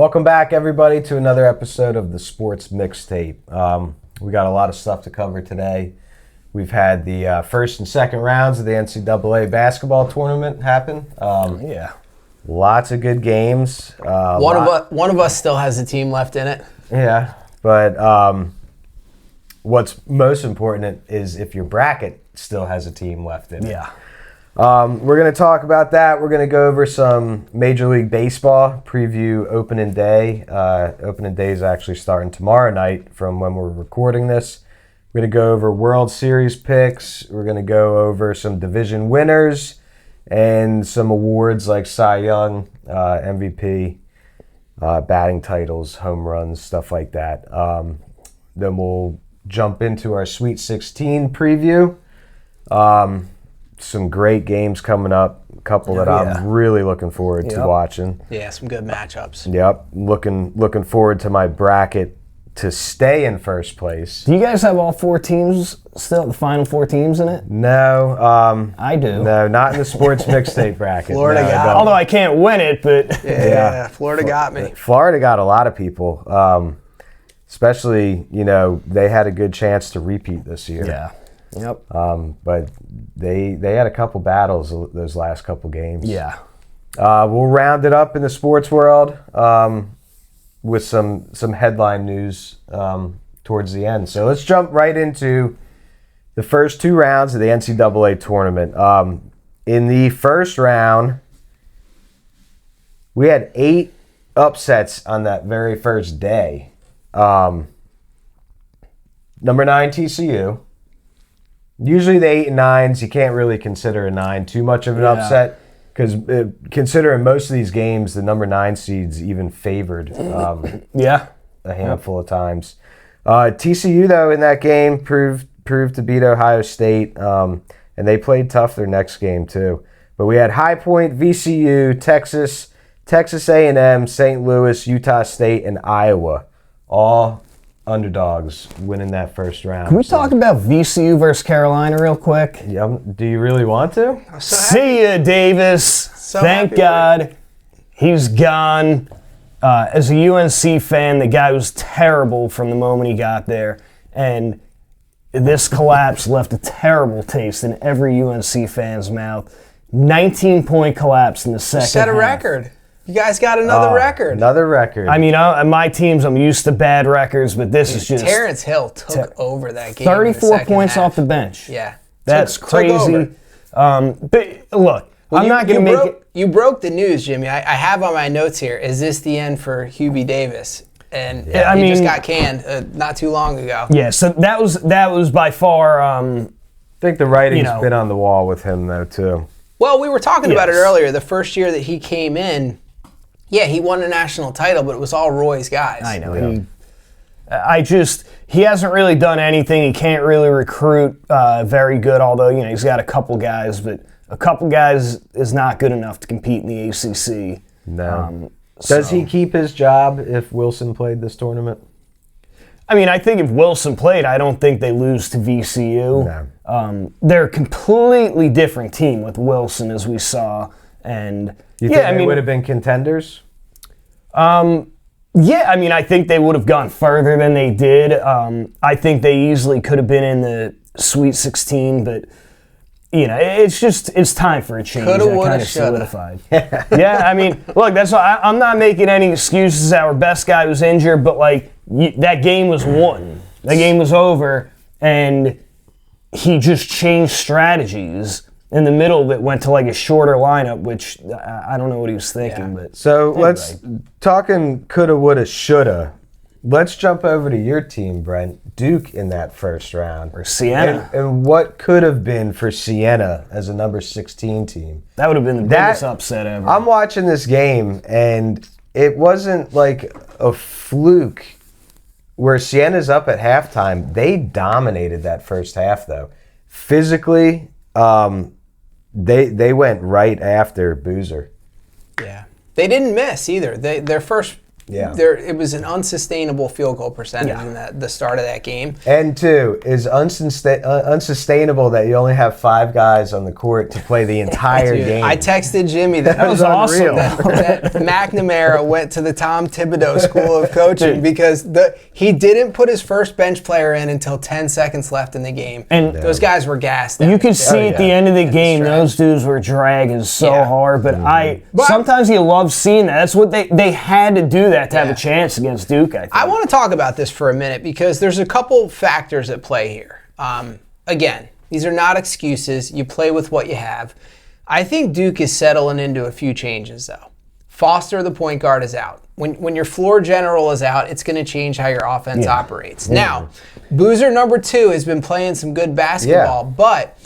Welcome back, everybody, to another episode of the Sports Mixtape. We got a lot of stuff to cover today. We've had the first and second rounds of the NCAA basketball tournament happen. Lots of good games. One of us still has a team left in it. Yeah, but what's most important is if your bracket still has a team left in it. Yeah. We're going to talk about that. We're going to go over some Major League Baseball, preview opening day. Opening day is actually starting tomorrow night from when we're recording this. We're going to go over World Series picks. We're going to go over some division winners and some awards like Cy Young, MVP, batting titles, home runs, stuff like that. Then we'll jump into our Sweet 16 preview. Some great games coming up. A couple that I'm really looking forward to watching. Yeah, some good matchups. Yep, looking forward to my bracket to stay in first place. Do you guys have all four teams still, the final four teams in it? No. I do. No, not in the Sports Mixtape bracket. Florida got me. Although I can't win it, but... Yeah, Florida got me. Florida got a lot of people. Especially, they had a good chance to repeat this year. Yeah. Yep. But they had a couple battles those last couple games. Yeah. We'll round it up in the sports world with some headline news towards the end. So let's jump right into the first two rounds of the NCAA tournament. In the first round, we had 8 upsets on that very first day. Number 9, TCU. Usually the 8 and 9s, you can't really consider a 9 too much of an upset because considering most of these games, the number 9 seeds even favored a handful of times. TCU, though, in that game proved to beat Ohio State, and they played tough their next game, too. But we had High Point, VCU, Texas A&M, St. Louis, Utah State, and Iowa, all underdogs winning that first round. Can we talk about VCU versus Carolina real quick? Yeah, do you really want to? See ya, Davis. Thank God he's gone. As a UNC fan, the guy was terrible from the moment he got there. And this collapse left a terrible taste in every UNC fan's mouth. 19-point collapse in the second half. Set a record. You guys got another record. Another record. I mean, my teams, I'm used to bad records, but this is just... Terrence Hill took over that game. 34 points off the bench. Yeah. That's crazy. But look, I'm not going to make it... You broke the news, Jimmy. I have on my notes here, is this the end for Hubie Davis? And he just got canned not too long ago. Yeah, so that was by far... I think the writing's been on the wall with him, though, too. Well, we were talking about it earlier. The first year that he came in, he won a national title, but it was all Roy's guys. I know. Yeah. He hasn't really done anything. He can't really recruit very good, although, he's got a couple guys, but a couple guys is not good enough to compete in the ACC. No. Does he keep his job if Wilson played this tournament? I mean, I think if Wilson played, I don't think they lose to VCU. No. They're a completely different team with Wilson, as we saw, and... You think they would have been contenders? I think they would have gone further than they did. I think they easily could have been in the Sweet 16, but it's time for a change. Coulda, that woulda, kind of shoulda. solidified. Look, that's why I'm not making any excuses. Our best guy was injured, but that game was won. That game was over, and he just changed strategies. In the middle of it, went to a shorter lineup, which I don't know what he was thinking. But so let's talking coulda, woulda, shoulda. Let's jump over to your team, Brent. Duke in that first round, or Siena, and what could have been for Siena as a number 16 team. That would have been the biggest upset ever. I'm watching this game, and it wasn't like a fluke where Siena's up at halftime. They dominated that first half, though. Physically, They went right after Boozer. Yeah. They didn't miss either. Their first it was an unsustainable field goal percentage in the start of that game. And two, is unsustainable that you only have 5 guys on the court to play the entire game. I texted Jimmy that was awesome. that McNamara went to the Tom Thibodeau School of Coaching because he didn't put his first bench player in until 10 seconds left in the game. And those guys were gassed. You could see at the end of the game, those dudes were dragging so hard. But sometimes you love seeing that. That's what they had to do that to have a chance against Duke, I think. I want to talk about this for a minute because there's a couple factors at play here. Again, these are not excuses. You play with what you have. I think Duke is settling into a few changes, though. Foster, the point guard, is out. When your floor general is out, it's going to change how your offense operates. Now, Boozer, number 2, has been playing some good basketball, but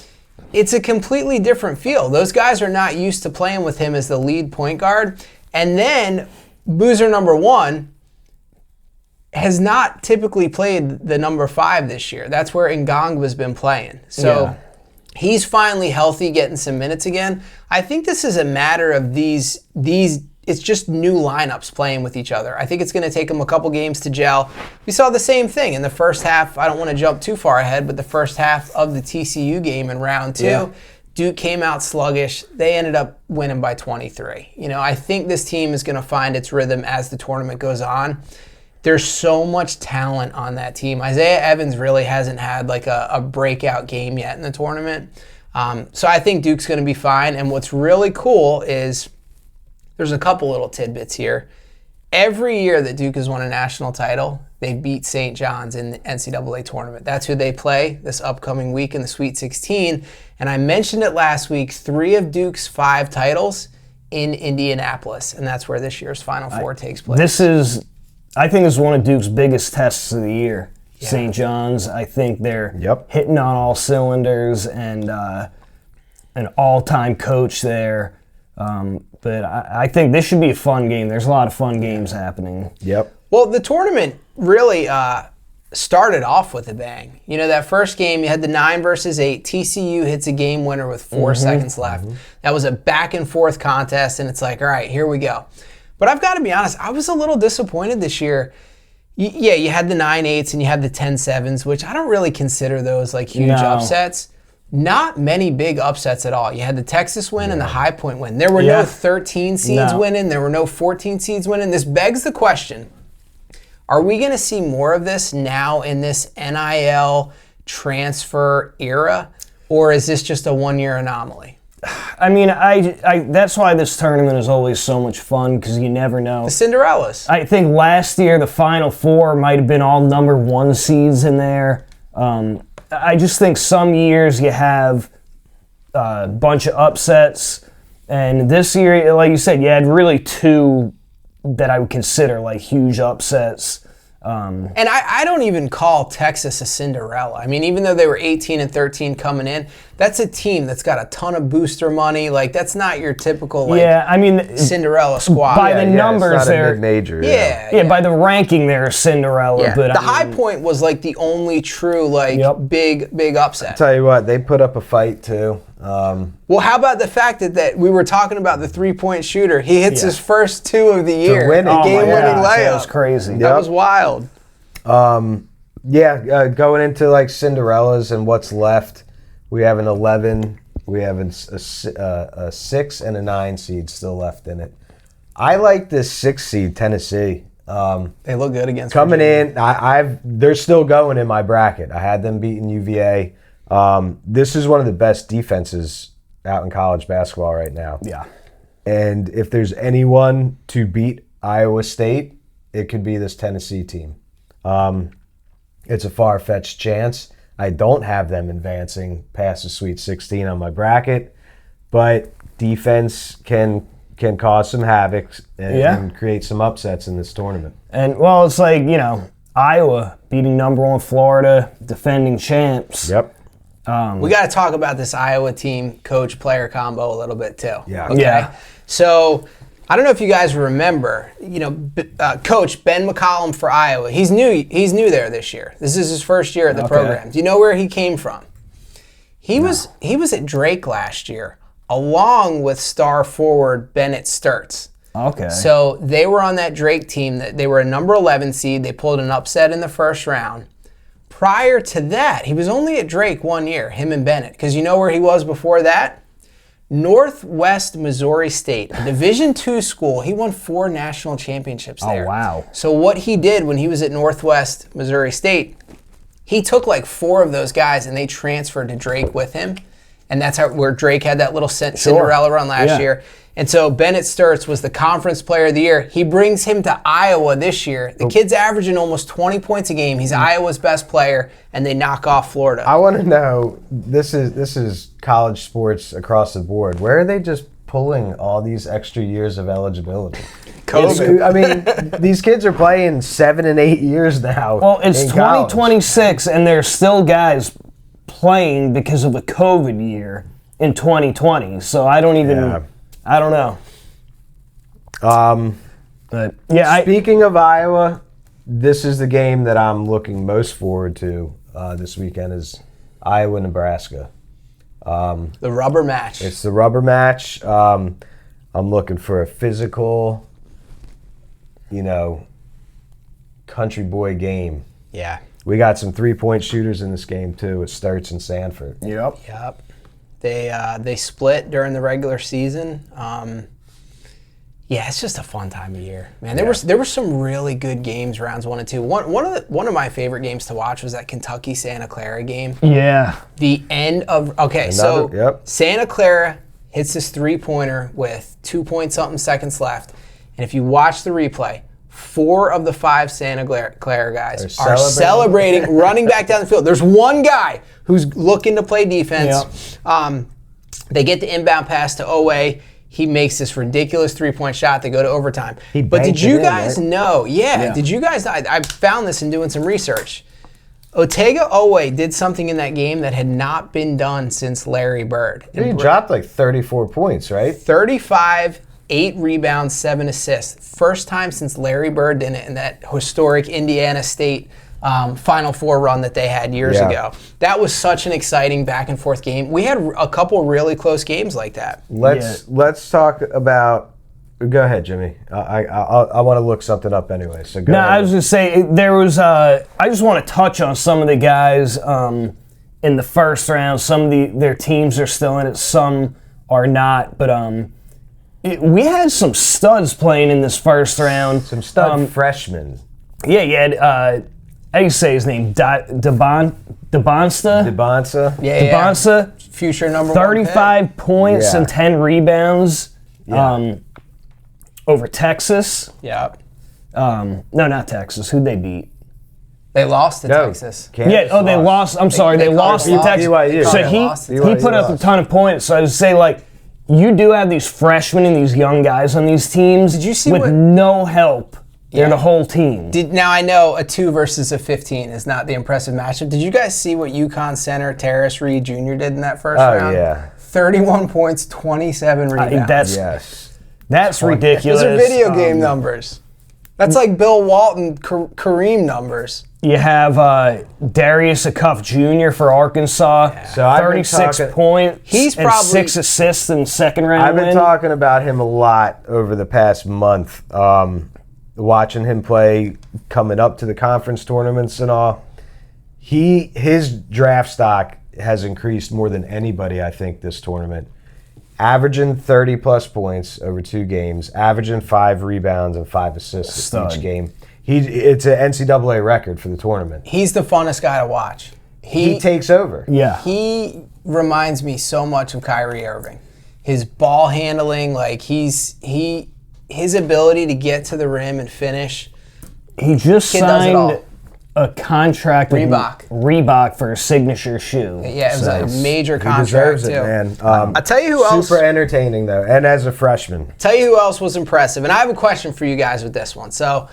it's a completely different feel. Those guys are not used to playing with him as the lead point guard. And then Boozer, number 1, has not typically played the number 5 this year. That's where Ngongba's been playing. So he's finally healthy, getting some minutes again. I think this is a matter of these it's just new lineups playing with each other. I think it's going to take them a couple games to gel. We saw the same thing in the first half. I don't want to jump too far ahead, but the first half of the TCU game in round 2, Duke came out sluggish. They ended up winning by 23. I think this team is going to find its rhythm as the tournament goes on. There's so much talent on that team. Isaiah Evans really hasn't had like a breakout game yet in the tournament. So I think Duke's going to be fine. And what's really cool is there's a couple little tidbits here. Every year that Duke has won a national title, they beat St. John's in the NCAA tournament. That's who they play this upcoming week in the Sweet 16. And I mentioned it last week, 3 of Duke's 5 titles in Indianapolis. And that's where this year's Final Four takes place. I think this is one of Duke's biggest tests of the year. Yeah. St. John's, I think they're hitting on all cylinders and an all-time coach there. But I think this should be a fun game. There's a lot of fun games happening. Yep. Well, the tournament really started off with a bang. That first game, you had the 9 versus 8. TCU hits a game winner with 4 seconds left. That was a back-and-forth contest, and it's like, all right, here we go. But I've got to be honest, I was a little disappointed this year. You had the 9-8s and you had the 10-7s, which I don't really consider those like huge upsets. Not many big upsets at all. You had the Texas win and the High Point win. There were no 13 seeds winning. There were no 14 seeds winning. This begs the question, are we going to see more of this now in this NIL transfer era, or is this just a one-year anomaly? I mean, that's why this tournament is always so much fun because you never know. The Cinderellas. I think last year the Final Four might have been all number 1 seeds in there. I just think some years you have a bunch of upsets, and this year, like you said, you had really 2 that I would consider like huge upsets. And I don't even call Texas a Cinderella. I mean, even though they were 18 and 13 coming in, that's a team that's got a ton of booster money. Like, that's not your typical Cinderella squad. By the numbers, it's not a mid-major. By the ranking, they're a Cinderella. Yeah. But the High Point was like the only true big upset. I'll tell you what, they put up a fight too. Well, how about the fact that we were talking about the 3-point shooter? He hits his first 2 of the year. The game-winning layup. That was crazy. That was wild. Going into like Cinderellas and what's left, we have an 11, we have a 6 and a 9 seed still left in it. I like this 6 seed, Tennessee. They look good against coming Virginia. They're still going in my bracket. I had them beating UVA. This is one of the best defenses out in college basketball right now. Yeah. And if there's anyone to beat Iowa State, it could be this Tennessee team. It's a far-fetched chance. I don't have them advancing past the Sweet 16 on my bracket, but defense can cause some havoc and create some upsets in this tournament. And, well, it's like, Iowa beating number 1 Florida, defending champs. Yep. We got to talk about this Iowa team coach-player combo a little bit too. Yeah. Okay? Yeah. So I don't know if you guys remember, Coach Ben McCollum for Iowa. He's new there this year. This is his first year at the program. Do you know where he came from? He was at Drake last year, along with star forward Bennett Sturts. Okay. So they were on that Drake team. That they were a number 11 seed. They pulled an upset in the first round. Prior to that, he was only at Drake 1 year, him and Bennett. Because you know where he was before that? Northwest Missouri State, a Division II school. He won 4 national championships there. Oh, wow. So what he did when he was at Northwest Missouri State, he took like 4 of those guys and they transferred to Drake with him. And that's where Drake had that little Cinderella run last year. And so Bennett Sturtz was the conference player of the year. He brings him to Iowa this year. The kid's averaging almost 20 points a game. He's Iowa's best player, and they knock off Florida. I want to know, this is college sports across the board. Where are they just pulling all these extra years of eligibility? COVID. I mean, these kids are playing 7 and 8 years now. Well, it's in college. 2026, and there's still guys playing because of the COVID year in 2020. So I don't even, I don't know. But yeah, Speaking of Iowa, this is the game that I'm looking most forward to this weekend is Iowa-Nebraska. The rubber match. It's the rubber match. I'm looking for a physical, country boy game. Yeah. We got some 3-point shooters in this game too. It starts in Sanford. Yep. They split during the regular season. Yeah, it's just a fun time of year, man. There were some really good games rounds 1 and 2. One of my favorite games to watch was that Kentucky Santa Clara game. Yeah. The end of Santa Clara hits this 3-pointer with 2-point-something seconds left, and if you watch the replay, 4 of the 5 Santa Clara guys are celebrating, running back down the field. There's one guy who's looking to play defense. Yep. They get the inbound pass to Owe. He makes this ridiculous 3-point shot. They go to overtime. But did you guys know? Yeah. Did you guys know? I found this in doing some research. Otega Owe did something in that game that had not been done since Larry Bird. He dropped like 34 points, right? 35, 8 rebounds, 7 assists. First time since Larry Bird did it in that historic Indiana State Final Four run that they had years ago. That was such an exciting back and forth game. We had a couple really close games like that. Let's talk about. Go ahead, Jimmy. I want to look something up anyway. So go ahead. I was going to say there was. I just want to touch on some of the guys in the first round. Some of their teams are still in it. Some are not. But we had some studs playing in this first round. Some stud freshmen. Yeah, you had, how do you say his name? Debonsa? Debonsa. Future number 35 1 points and 10 rebounds over Texas. Yeah. No, not Texas. Who'd they beat? They lost to Texas. They lost. I'm sorry. They lost to Texas. BYU. So he put up a ton of points. So I would say, you do have these freshmen and these young guys on these teams. Did you see with no help? They're the whole team. Now I know a 2 versus a 15 is not the impressive matchup. Did you guys see what UConn center Terrace Reed Jr. did in that first round? Oh, yeah. 31 points, 27 rebounds. That's ridiculous. Those are video game numbers. That's like Bill Walton, Kareem numbers. You have Darius Acuff Jr. for Arkansas, so 36 points and 6 assists in the second round. I've been talking about him a lot over the past month. Watching him play, coming up to the conference tournaments and all, his draft stock has increased more than anybody, I think, this tournament. Averaging 30-plus points over 2 games, averaging 5 rebounds and 5 assists each game. It's an NCAA record for the tournament. He's the funnest guy to watch. He takes over. Yeah. He reminds me so much of Kyrie Irving. His ball handling, his ability to get to the rim and finish. He just signed a contract with Reebok for a signature shoe. Yeah, it was a major contract. He deserves too. it, man. I'll tell you who else. Super entertaining, though, and as a freshman. Tell you who else was impressive, and I have a question for you guys with this one. So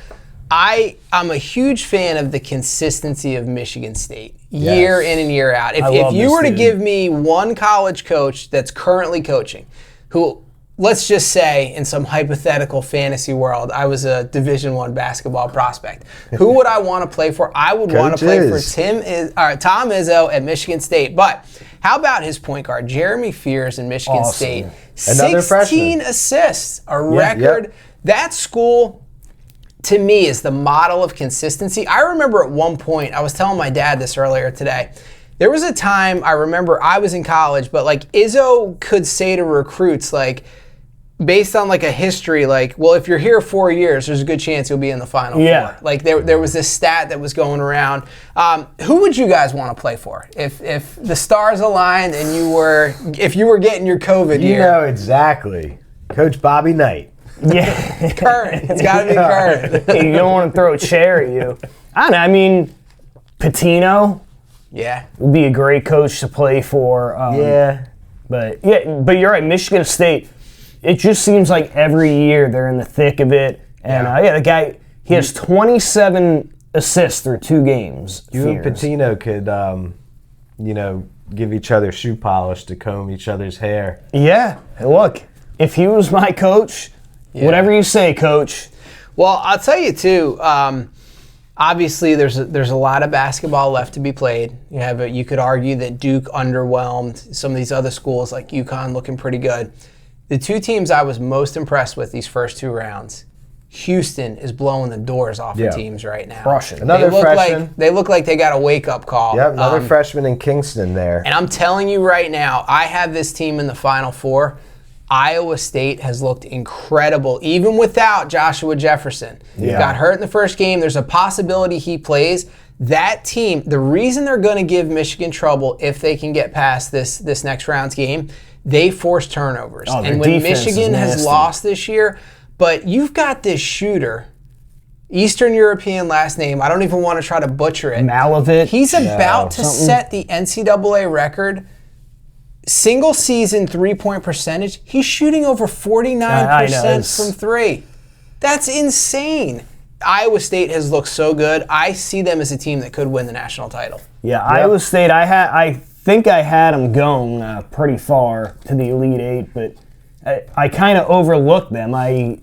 I'm a huge fan of the consistency of Michigan State, year in and year out. If you were to give me one college coach that's currently coaching, who, let's just say, in some hypothetical fantasy world, I was a Division I basketball prospect. Who would I want to play for? I would want to play for Tom Izzo at Michigan State. But how about his point guard, Jeremy Fears in Michigan State? Another 16 assists, a record That school, to me, is the model of consistency. I remember at one point, I was telling my dad this earlier today, there was a time I remember I was in college, but like Izzo could say to recruits, like, based on like a history, like, well, if you're here 4 years, there's a good chance you'll be in the Final Four. Like there was this stat that was going around. Who would you guys want to play for if the stars aligned and if you were getting your COVID year? You know exactly, Coach Bobby Knight. Yeah, current. It's got to be current. You don't want to throw a chair at you. I don't know. I mean, Patino. Yeah, would be a great coach to play for. But you're right. Michigan State. It just seems like every year they're in the thick of it. And the guy, he has 27 assists through 2 games. You and Patino could, give each other shoe polish to comb each other's hair. Yeah. Hey, look, if he was my coach, whatever you say, coach. Well, I'll tell you too. Obviously, there's a lot of basketball left to be played. You could argue that Duke underwhelmed. Some of these other schools like UConn looking pretty good. The 2 teams I was most impressed with these first 2 rounds, Houston is blowing the doors off of teams right now. Crushing. Another freshman. They look like they got a wake-up call. Yep, another freshman in Kingston there. And I'm telling you right now, I have this team in the Final Four. Iowa State has looked incredible, even without Joshua Jefferson. Yeah. Got hurt in the first game. There's a possibility he plays. That team, the reason they're going to give Michigan trouble if they can get past this next round's game, they force turnovers. And when Michigan has lost this year, but you've got this shooter, Eastern European last name, I don't even want to try to butcher it. Malavit. He's about to set the NCAA record. Single season 3-point percentage, he's shooting over 49% from 3. That's insane. Iowa State has looked so good. I see them as a team that could win the national title. Yeah, Iowa State, I think I had them going pretty far to the Elite 8, but I kind of overlooked them. I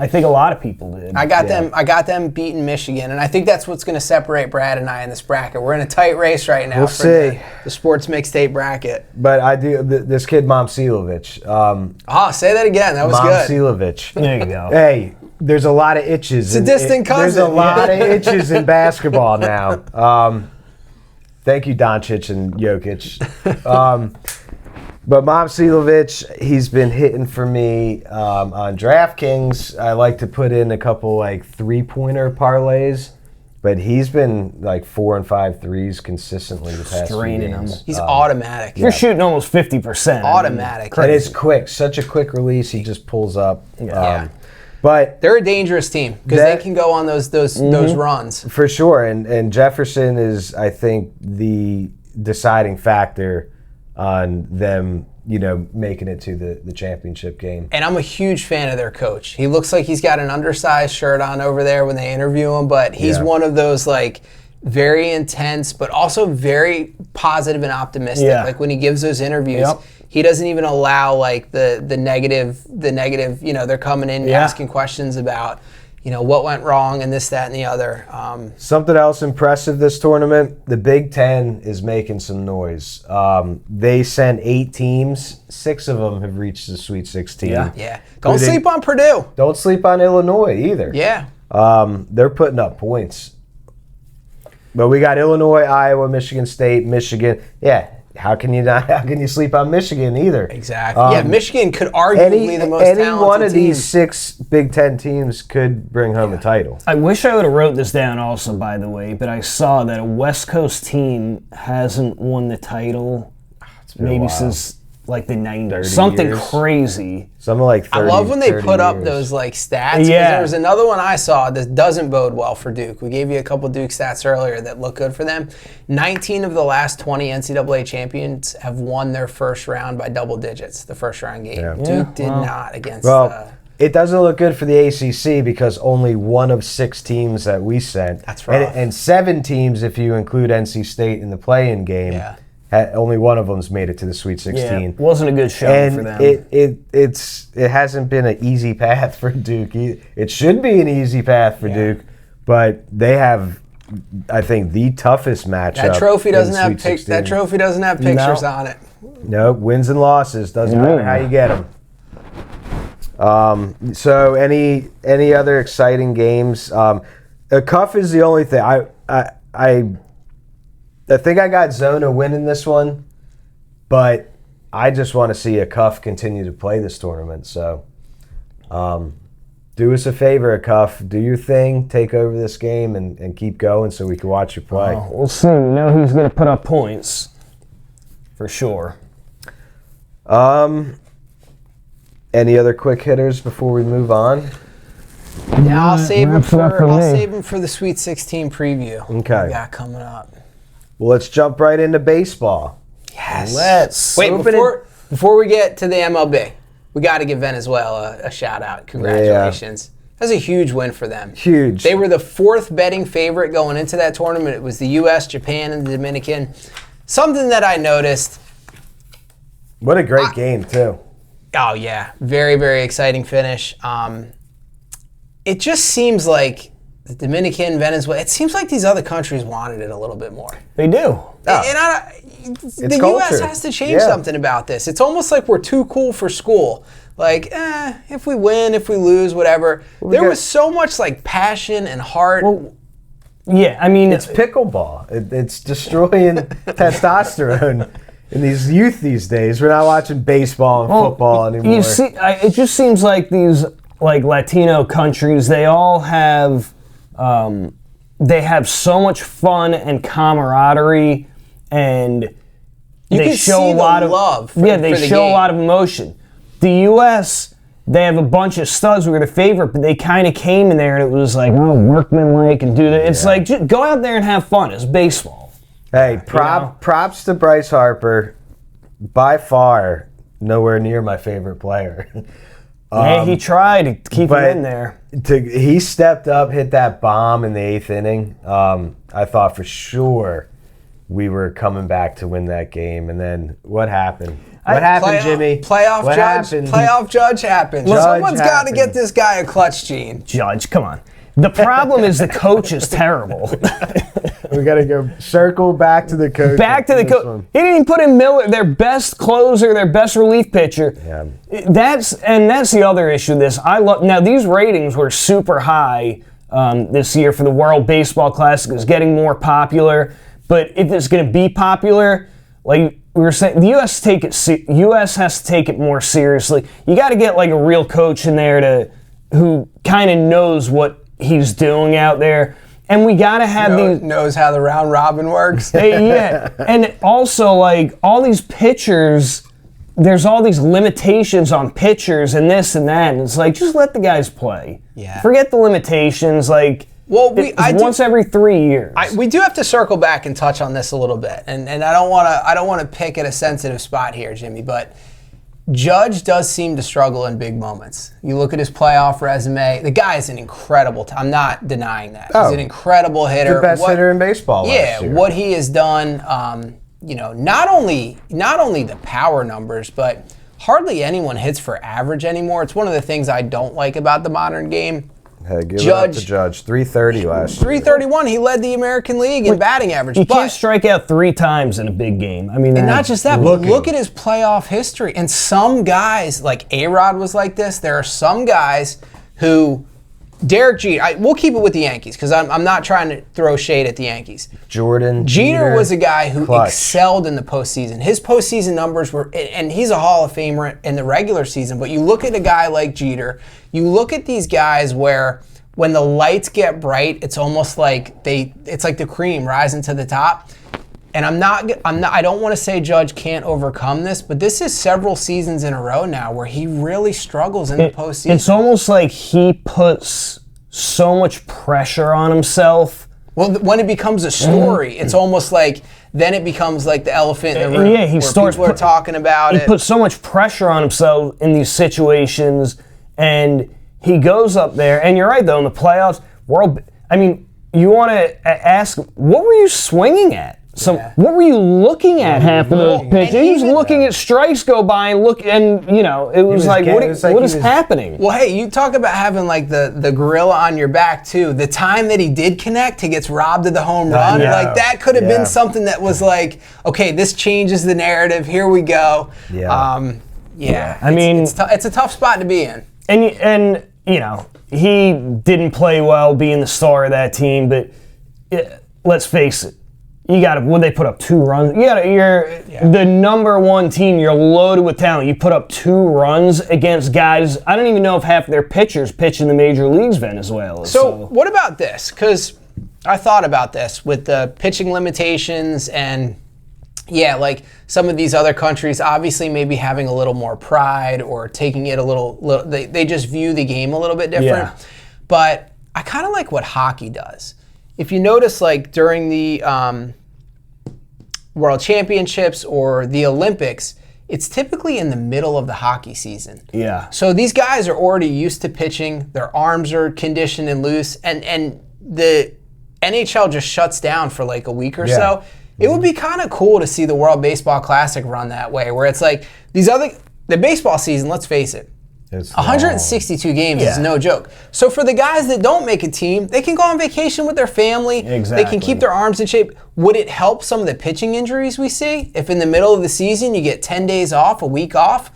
think a lot of people did. I got them beating Michigan, and I think that's what's going to separate Brad and I in this bracket. We're in a tight race right now. We'll see. The sports mixtape bracket. But I do this kid Momcilovic. Say that again. That was good. Momcilovic. There you go. Hey, there's a lot of itches. It's a distant cousin. There's a lot of itches in basketball now. Thank you, Doncic and Jokic. But Momcilovic, he's been hitting for me on DraftKings. I like to put in a couple like 3-pointer parlays, but he's been like 4 and 5 threes consistently the past few games. He's automatic. You're shooting almost 50%. Automatic. And it's quick, such a quick release. He just pulls up. But they're a dangerous team because they can go on those runs for sure. And Jefferson is, I think, the deciding factor on them, making it to the championship game. And I'm a huge fan of their coach. He looks like he's got an undersized shirt on over there when they interview him, but he's one of those like very intense, but also very positive and optimistic. Yeah. Like when he gives those interviews, he doesn't even allow like the negative. They're coming in asking questions about, what went wrong and this, that, and the other. Something else impressive this tournament, the Big Ten is making some noise. They sent 8 teams. 6 of them have reached the Sweet 16. Yeah. Don't sleep on Purdue. Don't sleep on Illinois either. Yeah. They're putting up points. But we got Illinois, Iowa, Michigan State, Michigan. Yeah. How can you sleep on Michigan either? Exactly. Michigan could arguably the most talented Any one of team. these 6 Big Ten teams could bring home a title. I wish I would have wrote this down also, by the way, but I saw that a West Coast team hasn't won the title maybe since like the 90s. Something years. Crazy. Something like 30, I love when they put up years. those like stats. 'Cause there was another one I saw that doesn't bode well for Duke. We gave you a couple Duke stats earlier that look good for them. 19 of the last 20 NCAA champions have won their first round by double digits, the first round game. Yeah. Duke did not against it doesn't look good for the ACC because only 1 of 6 teams that we sent. That's rough. And 7 teams if you include NC State in the play-in game. Yeah. Only one of them's made it to the Sweet 16. Yeah, wasn't a good showing for them. It hasn't been an easy path for Duke. It should be an easy path for Duke, but they have, I think, the toughest matchup. That trophy doesn't have pictures No. on it. Nope, wins and losses doesn't matter how you get them. So any other exciting games? A cuff is the only thing. I think I got Zona winning this one, but I just want to see a cuff continue to play this tournament. So do us a favor, a cuff. Do your thing. Take over this game and keep going so we can watch you play. We'll see. We know who's going to put up points for sure. Any other quick hitters before we move on? Yeah, I'll save them for the Sweet 16 preview. Okay. We got coming up. Well, let's jump right into baseball. Yes. Let's. Wait, before we get to the MLB, we got to give Venezuela a shout out. Congratulations. Yeah. That's a huge win for them. Huge. They were the 4th betting favorite going into that tournament. It was the U.S., Japan, and the Dominican. Something that I noticed. What a great game, too. Oh, yeah. Very, very exciting finish. It just seems like the Dominican, Venezuela, it seems like these other countries wanted it a little bit more. They do. And the culture. U.S. has to change something about this. It's almost like we're too cool for school. Like, if we win, if we lose, whatever. There was so much like passion and heart. Well, yeah, I mean, it's pickleball. It's destroying testosterone in these youth these days. We're not watching baseball and football anymore. You see, it just seems like these like Latino countries, they all have so much fun and camaraderie, and they show a lot of love. They show a lot of emotion. The U.S., they have a bunch of studs. We were the favorite, but they kind of came in there and it was like, oh, workmanlike and do that. It's like, just go out there and have fun. It's baseball. Hey, props to Bryce Harper. By far, nowhere near my favorite player. He tried to keep it in there. He stepped up, hit that bomb in the 8th inning. I thought for sure we were coming back to win that game. And then what happened? What happened, Jimmy? Playoff judge happened. Someone's got to get this guy a clutch gene. Judge, come on. The problem is the coach is terrible. We got to go circle back to the coach. Back to the coach. He didn't even put in Miller, their best closer, their best relief pitcher. Yeah. That's the other issue. Now these ratings were super high this year for the World Baseball Classic. It's getting more popular, but if it's going to be popular, like we were saying, the U.S. has to take it more seriously. You got to get like a real coach in there who kind of knows what he's doing out there. And we got to have knows how the round robin works. Yeah. And also, like, all these pitchers, there's all these limitations on pitchers and this and that. And it's like, just let the guys play. Yeah. Forget the limitations. Like, once every 3 years. We do have to circle back and touch on this a little bit. And I don't want to pick at a sensitive spot here, Jimmy, but Judge does seem to struggle in big moments. You look at his playoff resume. The guy is an incredible. I'm not denying that. He's an incredible hitter. The best hitter in baseball. Yeah, what he has done. Not only the power numbers, but hardly anyone hits for average anymore. It's one of the things I don't like about the modern game. Hey, give it up to Judge. 330 last year. 331. He led the American League in batting average. He can't strike out 3 times in a big game. I mean, and not just that, but look at his playoff history. And some guys, like A-Rod was like this. There are some guys who, Derek Jeter, we'll keep it with the Yankees because I'm not trying to throw shade at the Yankees. Jeter was a guy who excelled in the postseason. His postseason numbers were, and he's a Hall of Famer in the regular season, but you look at a guy like Jeter, you look at these guys where when the lights get bright, it's almost like it's like the cream rising to the top. And I don't want to say Judge can't overcome this, but this is several seasons in a row now where he really struggles in the postseason. It's almost like he puts so much pressure on himself. Well, when it becomes a story, it's almost like then it becomes like the elephant in the room. Yeah, people are talking about it. He puts so much pressure on himself in these situations, and he goes up there. And you're right, though, in the playoffs, you want to ask, what were you swinging at? What were you looking at half of those pitches? He was looking at strikes go by and it was like, what is happening? Well, hey, you talk about having like the gorilla on your back too. The time that he did connect, he gets robbed of the home run. Like that could have been something that was like, okay, this changes the narrative. Here we go. Yeah. It's a tough spot to be in. And you know, he didn't play well being the star of that team, but let's face it. You got to, would they put up 2 runs? You're the number 1 team. You're loaded with talent. You put up 2 runs against guys. I don't even know if half their pitchers pitch in the major leagues, Venezuela. So what about this? Because I thought about this with the pitching limitations and, like some of these other countries obviously maybe having a little more pride or taking it a little they just view the game a little bit different. Yeah. But I kind of like what hockey does. If you notice, like during the World Championships or the Olympics, it's typically in the middle of the hockey season. Yeah. So these guys are already used to pitching. Their arms are conditioned and loose, and the NHL just shuts down for like a week or so. It would be kind of cool to see the World Baseball Classic run that way, where it's like the baseball season, let's face it, It's 162 games is no joke. So for the guys that don't make a team, they can go on vacation with their family. Exactly. They can keep their arms in shape. Would it help some of the pitching injuries we see? If in the middle of the season you get 10 days off, a week off?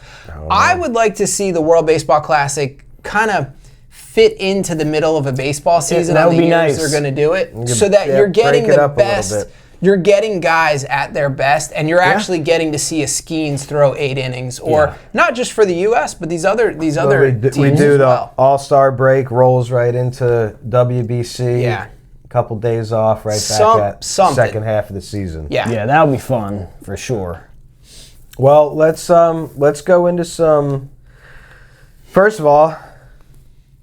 I would like to see the World Baseball Classic kind of fit into the middle of a baseball season that on would the be years nice. they're going to do it, so that you're getting break it the up a little best. bit. You're getting guys at their best, and you're actually getting to see a Skeens throw 8 innings, or not just for the U.S., but these other teams we do as the well. All-Star break, rolls right into WBC. Yeah. A couple days off, right back at something. second half of the season. Yeah, that would be fun for sure. Well, let's go into some. First of all,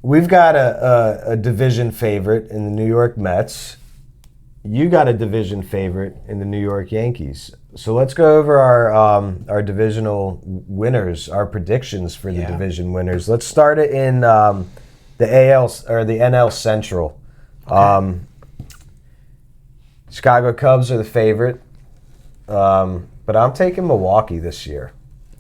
we've got a division favorite in the New York Mets. You got a division favorite in the New York Yankees. So let's go over our divisional winners, our predictions for the division winners. Let's start it in the AL or the NL Central. Okay. Chicago Cubs are the favorite, but I'm taking Milwaukee this year.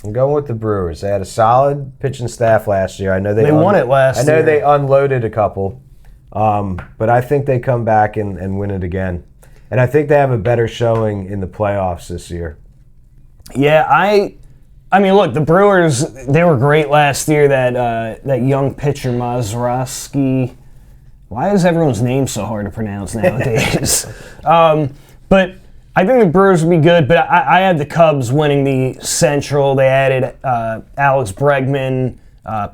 I'm going with the Brewers. They had a solid pitching staff last year. I know they won it last year. I know they unloaded a couple. But I think they come back and win it again. And I think they have a better showing in the playoffs this year. Yeah, I mean, look, the Brewers, they were great last year. That young pitcher, Mazeroski. Why is everyone's name so hard to pronounce nowadays? But I think the Brewers would be good, but I had the Cubs winning the Central. They added Alex Bregman,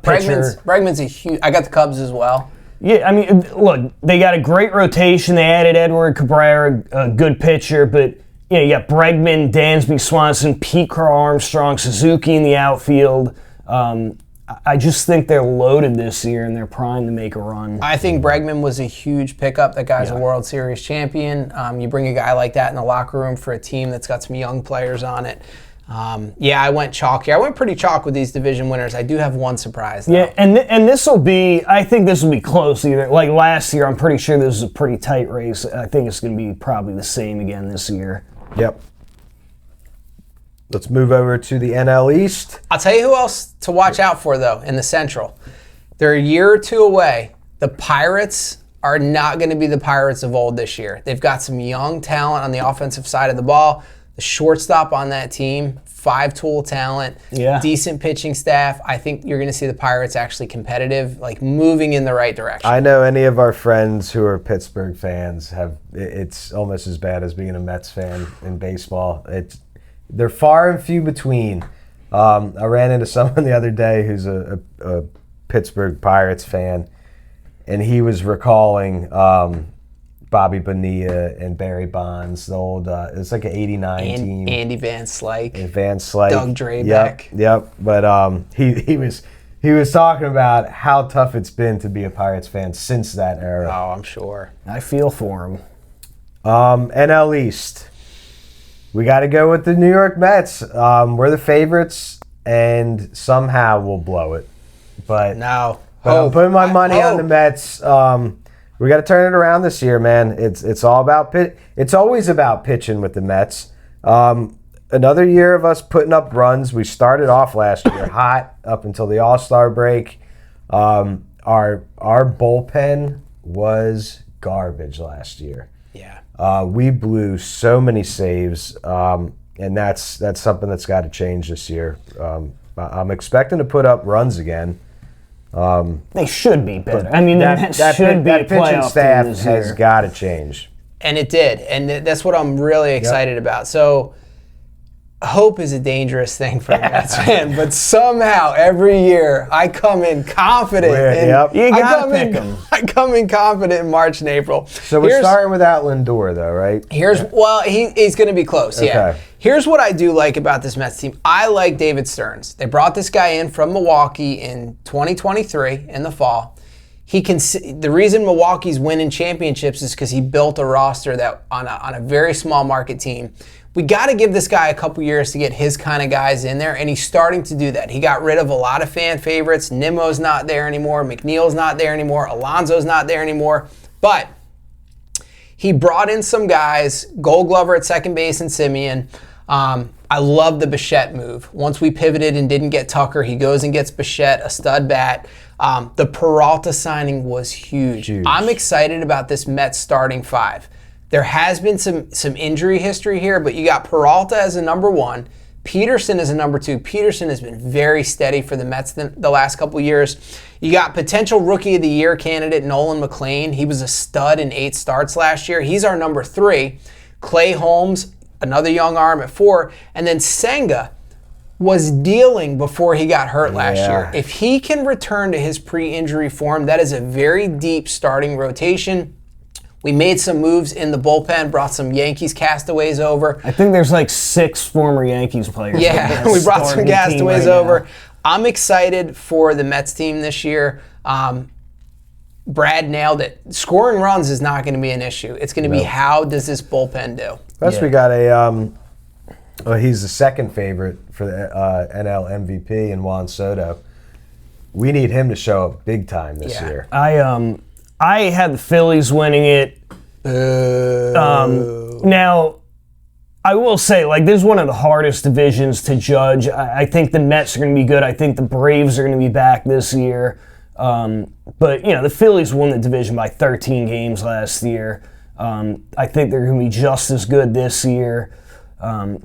pitcher. Bregman's a huge. I got the Cubs as well. Yeah, I mean, look, they got a great rotation. They added Edward Cabrera, a good pitcher, but you got Bregman, Dansby Swanson, Pete Crow Armstrong, Suzuki in the outfield. I just think they're loaded this year and they're primed to make a run. I think Bregman was a huge pickup. That guy's a World Series champion. You bring a guy like that in the locker room for a team that's got some young players on it. I went chalk here. I went pretty chalk with these division winners. I do have one surprise, though. Yeah, and this will be, I think this will be close either. Like last year, I'm pretty sure this was a pretty tight race. I think it's going to be probably the same again this year. Yep. Let's move over to the NL East. I'll tell you who else to watch out for, though, in the Central. They're a year or two away. The Pirates are not going to be the Pirates of old this year. They've got some young talent on the offensive side of the ball. The shortstop on that team, 5-tool talent, decent pitching staff. I think you're going to see the Pirates actually competitive, like moving in the right direction. I know any of our friends who are Pittsburgh fans it's almost as bad as being a Mets fan in baseball. They're far and few between. I ran into someone the other day who's a Pittsburgh Pirates fan, and he was recalling Bobby Bonilla and Barry Bonds, the old, it's like an 89 team. Andy Van Slyke. Van Slyke. Doug Drabeck. Yep. But he was talking about how tough it's been to be a Pirates fan since that era. Oh, I'm sure. I feel for him. NL East. We got to go with the New York Mets. We're the favorites, and somehow we'll blow it. But I'm putting my money on the Mets. We got to turn it around this year, man. It's all about It's always about pitching with the Mets. Another year of us putting up runs. We started off last year hot up until the All-Star break. Our bullpen was garbage last year. Yeah. We blew so many saves, and that's something that's got to change this year. I'm expecting to put up runs again. They should be better. I mean, that should be a pitching playoff staff team this has year. got to change. And it did. And that's what I'm really excited about. So hope is a dangerous thing for a Mets fan, but somehow every year I come in confident. You gotta pick them. I come in confident in March and April. So we're starting without Lindor, though, right? He's going to be close. Yeah. Okay. Here's what I do like about this Mets team. I like David Stearns. They brought this guy in from Milwaukee in 2023 in the fall. The reason Milwaukee's winning championships is because he built a roster that on a very small market team. We got to give this guy a couple years to get his kind of guys in there, and he's starting to do that. He got rid of a lot of fan favorites. Nimmo's not there anymore. McNeil's not there anymore. Alonso's not there anymore. But he brought in some guys, Gold Glover at second base and Simeon. I love the Bichette move. Once we pivoted and didn't get Tucker, he goes and gets Bichette, a stud bat. The Peralta signing was huge. I'm excited about this Mets starting five. There has been some injury history here, but you got Peralta as a number one. Peterson as a number two. Peterson has been very steady for the Mets the last couple years. You got potential Rookie of the Year candidate Nolan McLean. He was a stud in 8 starts last year. He's our number 3. Clay Holmes, another young arm at 4. And then Senga was dealing before he got hurt last year. If he can return to his pre-injury form, that is a very deep starting rotation. We made some moves in the bullpen, brought some Yankees castaways over. I think there's like 6 former Yankees players. Yeah, we brought some castaways over. I'm excited for the Mets team this year. Brad nailed it. Scoring runs is not going to be an issue. It's going to be how does this bullpen do? Plus, we got he's the second favorite for the NL MVP in Juan Soto. We need him to show up big time this year. I had the Phillies winning it. Now, I will say, this is one of the hardest divisions to judge. I think the Mets are going to be good. I think the Braves are going to be back this year. But, the Phillies won the division by 13 games last year. I think they're going to be just as good this year. I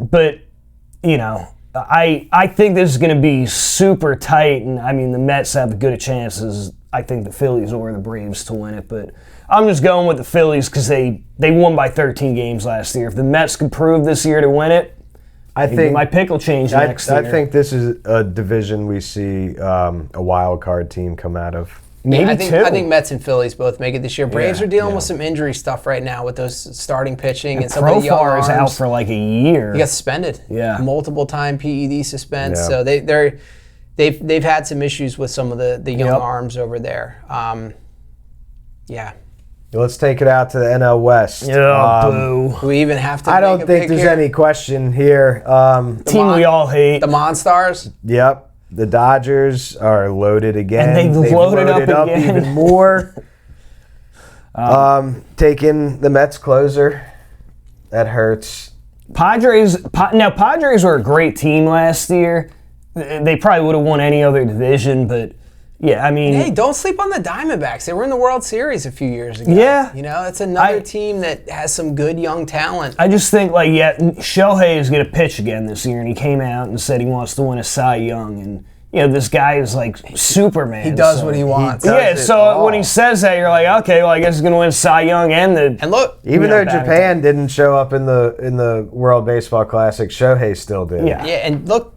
think this is going to be super tight. And, the Mets have as good a chance as I think the Phillies or the Braves to win it. But I'm just going with the Phillies because they won by 13 games last year. If the Mets can prove this year to win it, I think my pick will change next year. I think this is a division we see a wild card team come out of. I think Mets and Phillies both make it this year. Braves are dealing with some injury stuff right now with those starting pitching and some of the young arms. Profar is out for a year. He got suspended. Yeah, multiple time PED suspense. So they've had some issues with some of the young arms over there. Let's take it out to the NL West. Boo. We even have to. I don't think there's any question here. Team we all hate. The Monstars. Yep. The Dodgers are loaded again. And they've loaded up again. Even more. Taking the Mets closer. That hurts. Padres were a great team last year. They probably would have won any other division, but hey, don't sleep on the Diamondbacks. They were in the World Series a few years ago. Yeah. It's another team that has some good young talent. I just think, Shohei is going to pitch again this year, and he came out and said he wants to win a Cy Young, and, this guy is like Superman. He does what he wants. When he says that, you're like, okay, well, I guess he's going to win Cy Young and look, even though Japan didn't show up in the World Baseball Classic, Shohei still did. Yeah, and look,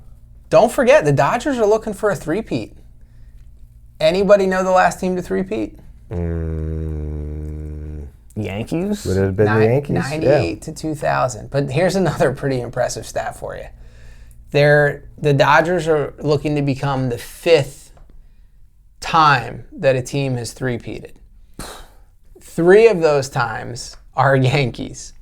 don't forget, the Dodgers are looking for a three-peat. Anybody know the last team to three-peat? Yankees? Would it have been the Yankees? 98 to 2000. But here's another pretty impressive stat for you. The Dodgers are looking to become the 5th time that a team has three-peated. 3 of those times are Yankees.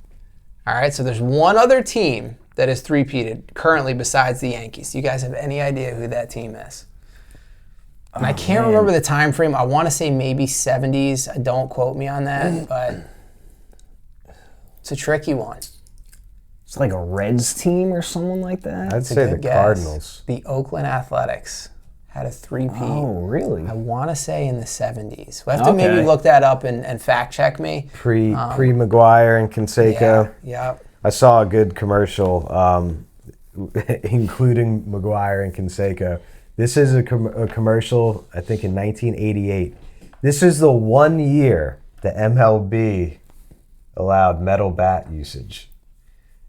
All right, so there's one other team that has three-peated currently besides the Yankees. Do you guys have any idea who that team is? And I can't remember the time frame. I want to say maybe 70s. Don't quote me on that, but it's a tricky one. It's like a Reds team or someone like that? I'd say the Cardinals. The Oakland Athletics had a three-peat. Oh, really? I want to say in the 70s. We'll have to maybe look that up and fact-check me. Pre-McGuire and Canseco. Yeah. I saw a good commercial including McGuire and Canseco. This is a commercial, I think, in 1988. This is the one year the MLB allowed metal bat usage.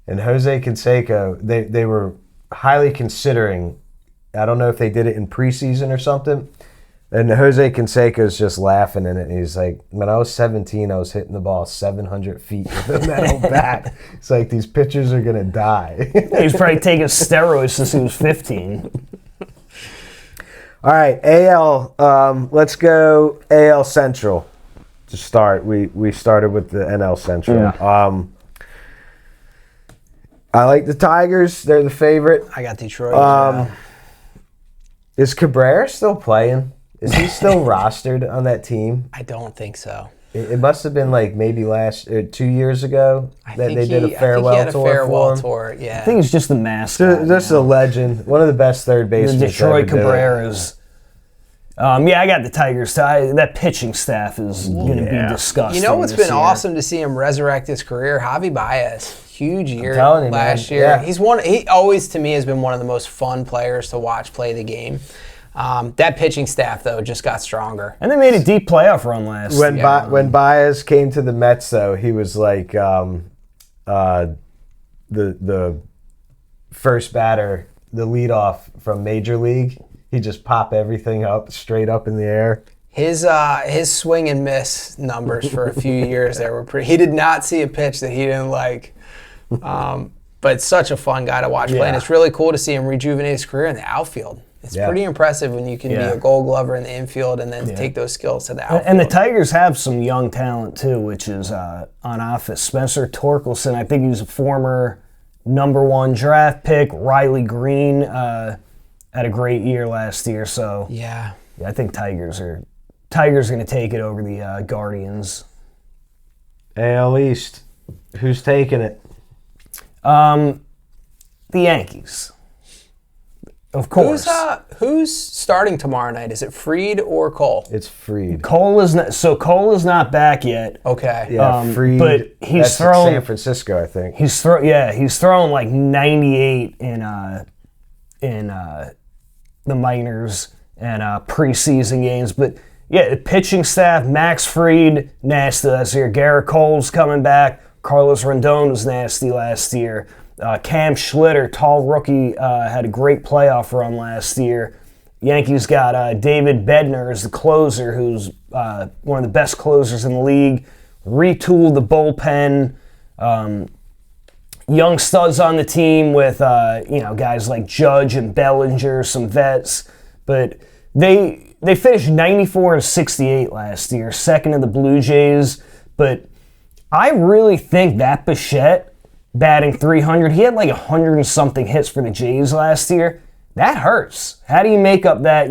And Jose Canseco, they were highly considering, I don't know if they did it in preseason or something, and Jose Canseco's just laughing in it, and he's like, when I was 17, I was hitting the ball 700 feet with a metal bat. It's like, these pitchers are going to die. He was probably taking steroids since he was 15. All right, AL, let's go AL Central to start. We started with the NL Central. Yeah. I like the Tigers. They're the favorite. I got Detroit. Is Cabrera still playing? Is he still rostered on that team? I don't think so. It must have been like maybe 2 years ago that they did a farewell I think he had tour. A farewell for him. tour, yeah. I think he's just the mascot. Just a legend. One of the best third basemen. The Detroit Cabreras. I got the Tigers. That pitching staff is going to be disgusting. You know what's been awesome to see him resurrect his career? Javi Baez. Huge year last year. Yeah. He always, to me, has been one of the most fun players to watch play the game. That pitching staff, though, just got stronger. And they made a deep playoff run last year. When Baez came to the Mets, though, he was like the first batter, the leadoff from Major League. He just pop everything up straight up in the air. His swing and miss numbers for a few years there were pretty. He did not see a pitch that he didn't like. But such a fun guy to watch play, and it's really cool to see him rejuvenate his career in the outfield. It's pretty impressive when you can be a Gold Glover in the infield and then take those skills to the outfield. And the Tigers have some young talent too, which is on offense. Spencer Torkelson, I think he's a former #1 draft pick. Riley Green had a great year last year, so I think Tigers are going to take it over the Guardians. AL East, who's taking it? The Yankees, of course. Who's starting tomorrow night? Is it Fried or Cole? It's Fried. Cole is not back yet. Okay. Yeah, Fried. But he's that's thrown San Francisco, I think. He's throwing like 98 in the minors and preseason games. But the pitching staff, Max Fried, nasty last year. Garrett Cole's coming back. Carlos Rendon was nasty last year. Cam Schlitter, tall rookie, had a great playoff run last year. Yankees got David Bednar as the closer, who's one of the best closers in the league. Retooled the bullpen. Young studs on the team with guys like Judge and Bellinger, some vets, but they finished 94-68 last year, second to the Blue Jays. But I really think that Bichette batting 300, he had like 100 and something hits for the Jays last year. That hurts. How do you make up that?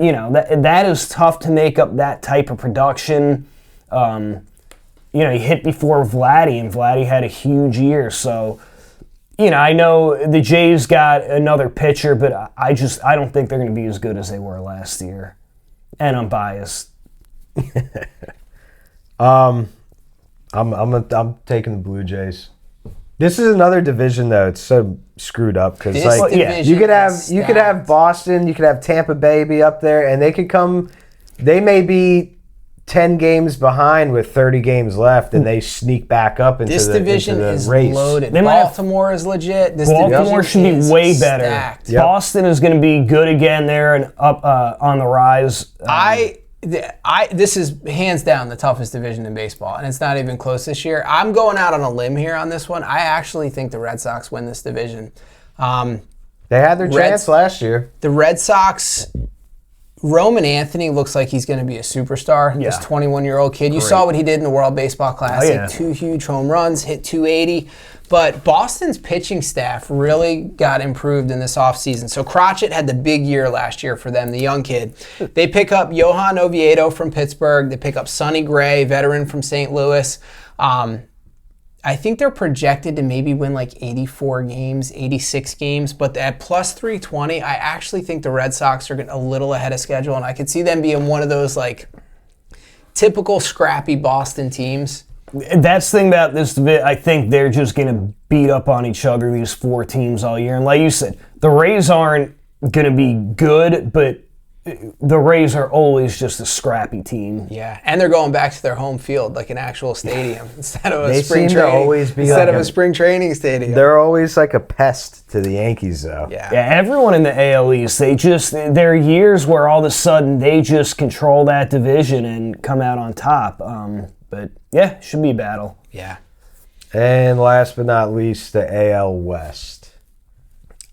That is tough to make up that type of production. He hit before Vladdy, and Vladdy had a huge year, so. I know the Jays got another pitcher, but I don't think they're going to be as good as they were last year. And I'm biased. I'm taking the Blue Jays. This is another division though. It's so screwed up because you could have Boston, you could have Tampa Bay be up there, and they could come. They may be 10 games behind with 30 games left, and they sneak back up into the division is race. Loaded. Baltimore is legit. Baltimore should be way better. Yep. Boston is going to be good again there and up on the rise. This is hands down the toughest division in baseball, and it's not even close this year. I'm going out on a limb here on this one. I actually think the Red Sox win this division. They had their chance last year. The Red Sox. Roman Anthony looks like he's going to be a superstar. This 21-year-old kid. You saw what he did in the World Baseball Classic. 2 huge home runs, hit 280. But Boston's pitching staff really got improved in this offseason. So Crotchet had the big year last year for them, the young kid. They pick up Johan Oviedo from Pittsburgh. They pick up Sonny Gray, veteran from St. Louis. I think they're projected to maybe win like 84 games, 86 games, but at plus 320, I actually think the Red Sox are getting a little ahead of schedule, and I could see them being one of those like typical scrappy Boston teams. That's the thing about this division. I think they're just going to beat up on each other, these 4 teams all year. And like you said, the Rays aren't going to be good, but the Rays are always just a scrappy team. Yeah, and they're going back to their home field, like an actual stadium, instead of a They spring seem to training. always be instead like of a spring training stadium. They're always like a pest to the Yankees, though. Yeah. Yeah, everyone in the AL East, there are years where all of a sudden they just control that division and come out on top. But yeah, it should be a battle. Yeah. And last but not least, the AL West.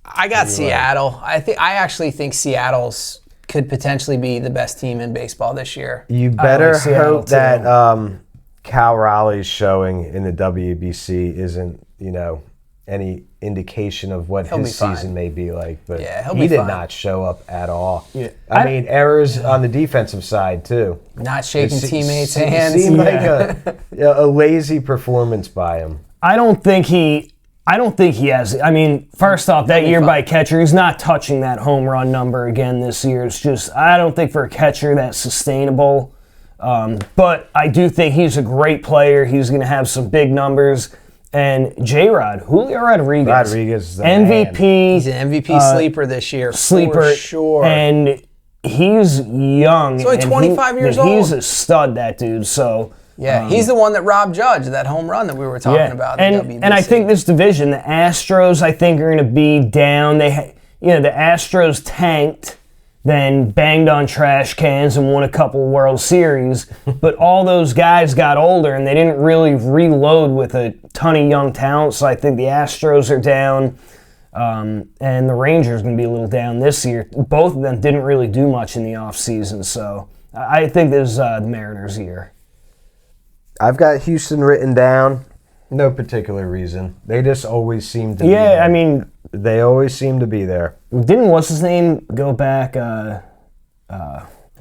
I got Seattle. I actually think Seattle's could potentially be the best team in baseball this year. You better like Seattle, hope that Cal Raleigh's showing in the WBC isn't, any indication of what He'll his be fine. season may be like. But Yeah, he'll he be did fine. not show up at all. Yeah. I mean, errors on the defensive side, too. Not shaking teammates' It hands. seemed like a lazy performance by him. I don't think he has. I mean, first off, that year by catcher, he's not touching that home run number again this year. It's just, I don't think for a catcher that's sustainable. But I do think he's a great player. He's going to have some big numbers. And J-Rod, Julio Rodriguez is the MVP. man. He's an MVP sleeper this year, Sleeper. for sure. And he's young. He's only 25 years He's old. a stud, that dude. So yeah, he's the one that robbed Judge, that home run that we were talking about. In the WBC. And I think this division, the Astros, I think are going to be down. The Astros tanked, then banged on trash cans and won a couple World Series. But all those guys got older and they didn't really reload with a ton of young talent. So I think the Astros are down, and the Rangers are going to be a little down this year. Both of them didn't really do much in the offseason. So I think this is the Mariners' year. I've got Houston written down. No particular reason. They just always seem to be there. Yeah, I mean, they always seem to be there. didn't what's his name go back?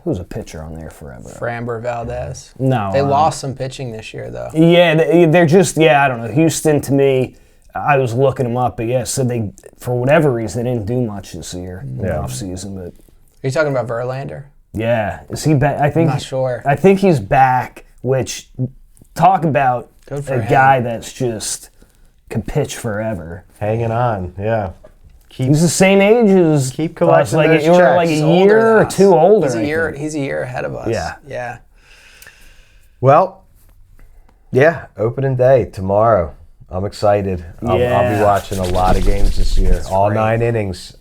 Who's a pitcher on there forever? Framber Valdez. No, They lost some pitching this year, though. Yeah, they're just I don't know. Houston, to me, I was looking them up, but so they, for whatever reason, they didn't do much this year in the offseason. But Are you talking about Verlander? yeah, is he back? I think I'm not sure. I think he's back. Which, talk about Good for a him. guy that's just can pitch forever. Hanging on, yeah. He's the same age as Keep collecting us, those you're checks. like He's a older year than or us. two older. He's a year ahead of us. Yeah. Yeah. Well, yeah, opening day tomorrow. I'm excited. I'll be watching a lot of games this year. All great. 9 innings.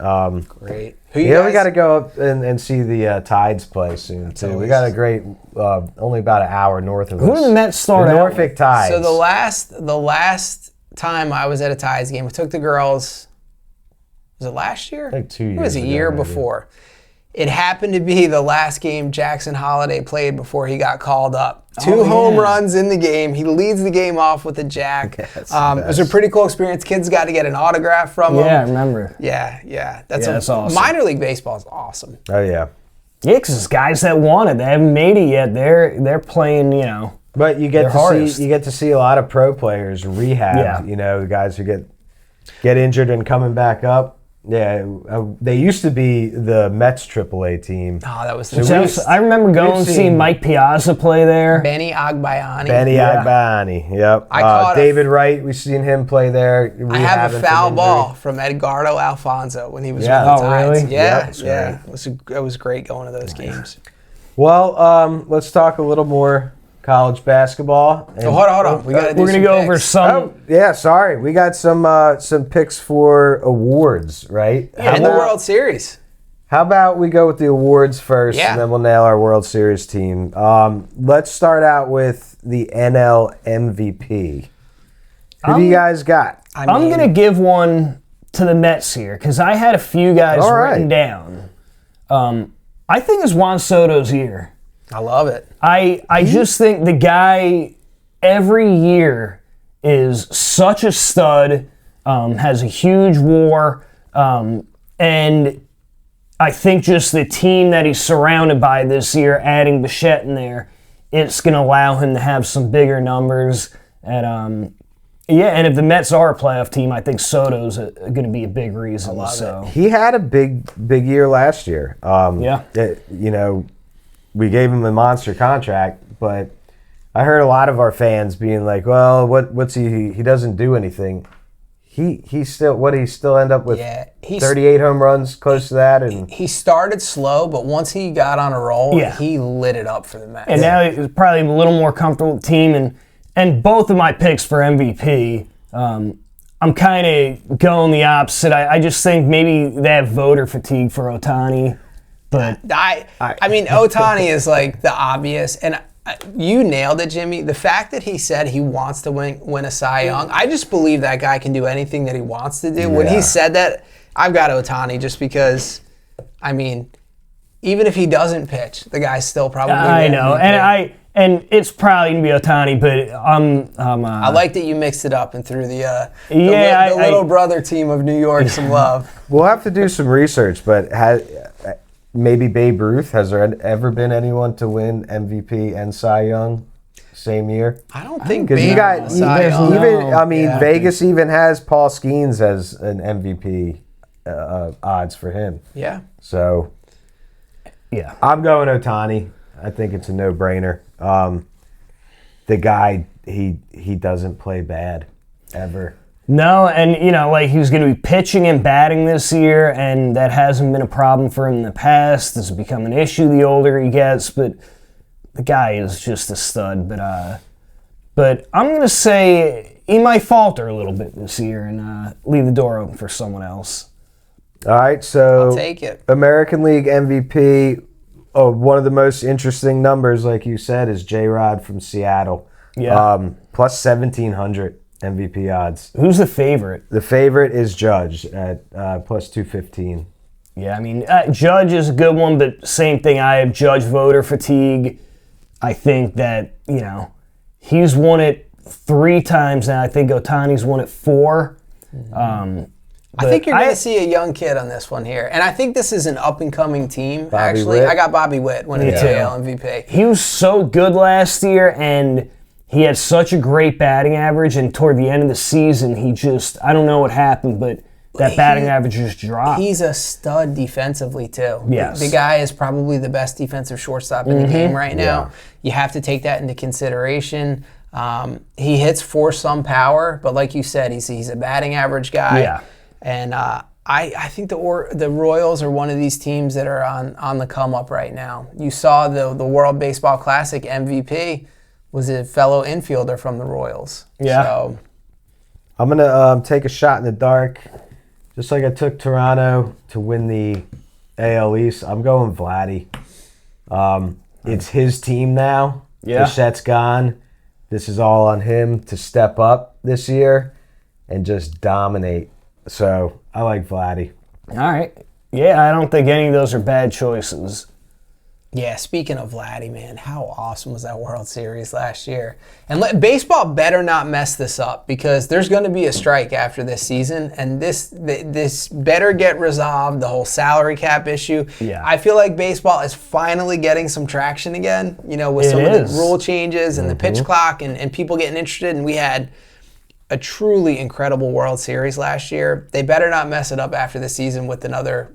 Great. Who you We guys? got to go up and see the Tides play soon, too. We always- got a great, only about an hour north of us. Who did the Mets start The out Norfolk with? Tides. So the last time I was at a Tides game, we took the girls. Was it last year? Like 2 It was a years ago, year maybe. before. It happened to be the last game Jackson Holiday played before he got called up. Two home runs in the game. He leads the game off with a jack. That's It was a pretty cool experience. Kids got to get an autograph from him. Yeah, I remember. Yeah. That's awesome. Minor league baseball is awesome. Oh, yeah. Yeah, because it's guys that want it. They haven't made it yet. They're playing, But you get They're to hardest. see a lot of pro players rehab. Yeah. The guys who get injured and coming back up. Yeah, they used to be the Mets AAA team. Oh, that was I remember going and seeing Mike Piazza play there. Benny Agbayani. Benny Yeah. Agbani. Yep. I caught David Wright. We've seen him play there. I have a rehabbing foul from ball injury. from Edgardo Alfonso when he was Yeah. with the Oh, Tides. really? Yeah, Yep, yeah. It was great going to those games. Well, let's talk a little more college basketball. So hold on. We got to do We're gonna some go over picks. some. Oh, yeah, sorry. We got some picks for awards, right? Yeah, in the World Series. How about we go with the awards first, Yeah. and then we'll nail our World Series team. Let's start out with the NL MVP. Who do you guys got? I'm gonna give one to the Mets here because I had a few guys All right. written down. I think it's Juan Soto's year. I love it. I just think the guy every year is such a stud, has a huge WAR, and I think just the team that he's surrounded by this year, adding Bichette in there, it's going to allow him to have some bigger numbers. And and if the Mets are a playoff team, I think Soto's going to be a big reason. He had a big year last year. We gave him a monster contract, but I heard a lot of our fans being like, "Well, what's he? He doesn't do anything." he still end up with Yeah, 38 home runs, close to that, and he started slow, but once he got on a roll, Yeah. he lit it up for the Mets. And now he's probably a little more comfortable with the team. And both of my picks for MVP, I'm kind of going the opposite. I just think maybe they have voter fatigue for Ohtani. But I mean, Ohtani is like the obvious, and you nailed it, Jimmy. The fact that he said he wants to win a Cy Young, I just believe that guy can do anything that he wants to do. When he said that, I've got Ohtani just because, I mean, even if he doesn't pitch, the guy's still probably. I know, and it's probably gonna be Ohtani, but I like that you mixed it up and threw the the little brother team of New York some love. we'll have to do some research. But maybe Babe Ruth, has there ever been anyone to win MVP and Cy Young same year? I don't think Because you got Cy Young. Vegas even has Paul Skeens as an MVP odds for him. Yeah. So yeah. I'm going Ohtani. I think it's a no-brainer. The guy, he doesn't play bad ever. No, and like he was going to be pitching and batting this year, and that hasn't been a problem for him in the past. This has become an issue the older he gets, but the guy is just a stud. But I'm going to say he might falter a little bit this year and leave the door open for someone else. All right, so I'll take it. American League MVP. Oh, one of the most interesting numbers, like you said, is J-Rod from Seattle. Yeah. Plus 1,700 MVP odds. Who's the favorite? The favorite is Judge at plus 215. Yeah, I mean, Judge is a good one, but same thing. I have Judge voter fatigue. I think that, he's won it 3 times now. I think Ohtani's won it 4. I think you're going to see a young kid on this one here. And I think this is an up-and-coming team, Bobby actually. Witt. I got Bobby Witt winning the AL MVP. He was so good last year, and he had such a great batting average, and toward the end of the season, I don't know what happened, but that batting average just dropped. He's a stud defensively, too. Yes. The guy is probably the best defensive shortstop in the game right now. Yeah. You have to take that into consideration. He hits for some power, but like you said, he's a batting average guy. Yeah. And I think the Royals are one of these teams that are on the come up right now. You saw the World Baseball Classic MVP was a fellow infielder from the Royals. Yeah. So I'm going to take a shot in the dark. Just like I took Toronto to win the AL East, I'm going Vladdy. It's his team now. Yeah. Bichette's gone. This is all on him to step up this year and just dominate. So I like Vladdy. All right. Yeah, I don't think any of those are bad choices. yeah, speaking of Vladdy, man, how awesome was that World Series last year? And baseball better not mess this up because there's going to be a strike after this season, and this better get resolved, the whole salary cap issue. Yeah. I feel like baseball is finally getting some traction again, you know, with some of the rule changes and the pitch clock and people getting interested, and we had a truly incredible World Series last year. They better not mess it up after the season with another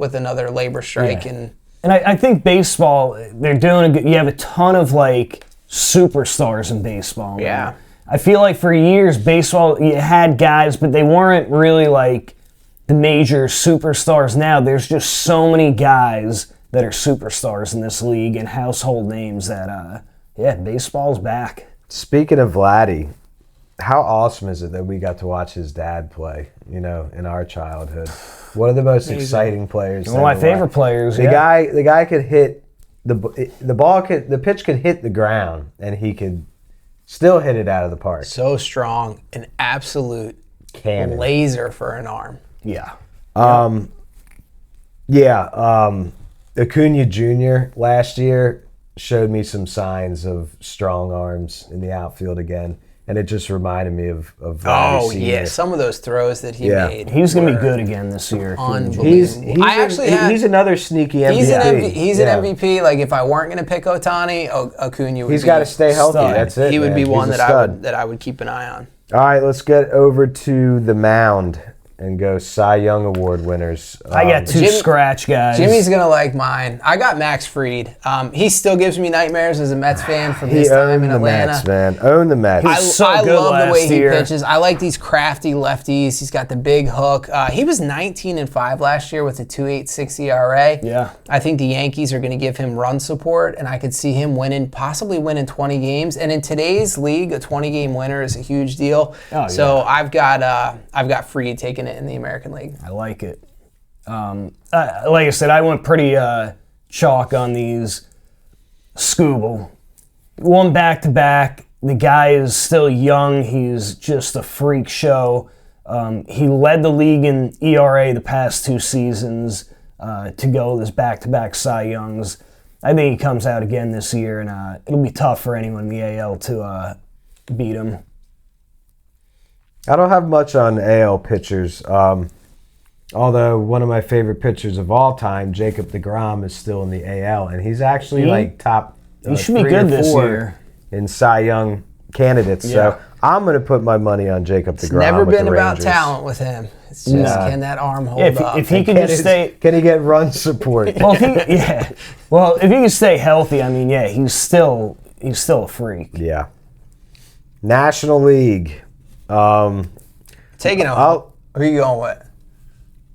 labor strike. Yeah. And I think baseball, they're doing you have a ton of like superstars in baseball. Man. Yeah. I feel like for years baseball, you had guys, but they weren't really like the major superstars. Now there's just so many guys that are superstars in this league and household names that, baseball's back. Speaking of Vladdy, how awesome is it that we got to watch his dad play, in our childhood? One of the most exciting players. One of my favorite players. The guy could hit the pitch could hit the ground and he could still hit it out of the park. So strong, an absolute Cannon. laser for an arm. Yeah. Acuna Jr. last year showed me some signs of strong arms in the outfield again. And it just reminded me of Vladdy Sr. Yeah, some of those throws that he made. He's going to be good again this year. Unbelievable. He's another sneaky MVP. He's an MVP. Like if I weren't going to pick Ohtani, Acuna would He's got to stay healthy. stud. That's it. He would be He's one a that stud. I would keep an eye on. All right, let's get over to the mound. and go Cy Young Award winners. I got two scratch guys. Jimmy's going to like mine. I got Max Fried. He still gives me nightmares as a Mets fan from his time in Atlanta. Mets, man. Own the Mets. I love the way he pitches. I like these crafty lefties. He's got the big hook. He was 19-5 last year with a 2.86 ERA. Yeah. I think the Yankees are going to give him run support, and I could see him possibly winning 20 games. And in today's league, a 20-game winner is a huge deal. Oh, so I've got Fried taking it in the American League. I like it. Like I said, I went pretty chalk on these. Skubal. One back-to-back. The guy is still young. He's just a freak show. He led the league in ERA the past 2 seasons to go this back-to-back Cy Youngs. I think he comes out again this year, and it'll be tough for anyone in the AL to beat him. I don't have much on AL pitchers. Although one of my favorite pitchers of all time, Jacob deGrom, is still in the AL, and he's actually like top he should be good this year in Cy Young candidates. Yeah. So I'm going to put my money on Jacob deGrom. It's never with been the about Rangers. talent with him. It's just can that arm hold up? If he can just stay, can he get run support? well, if he can stay healthy, I mean, yeah, he's still a freak. Yeah. National League. Taking him. Who are you going with?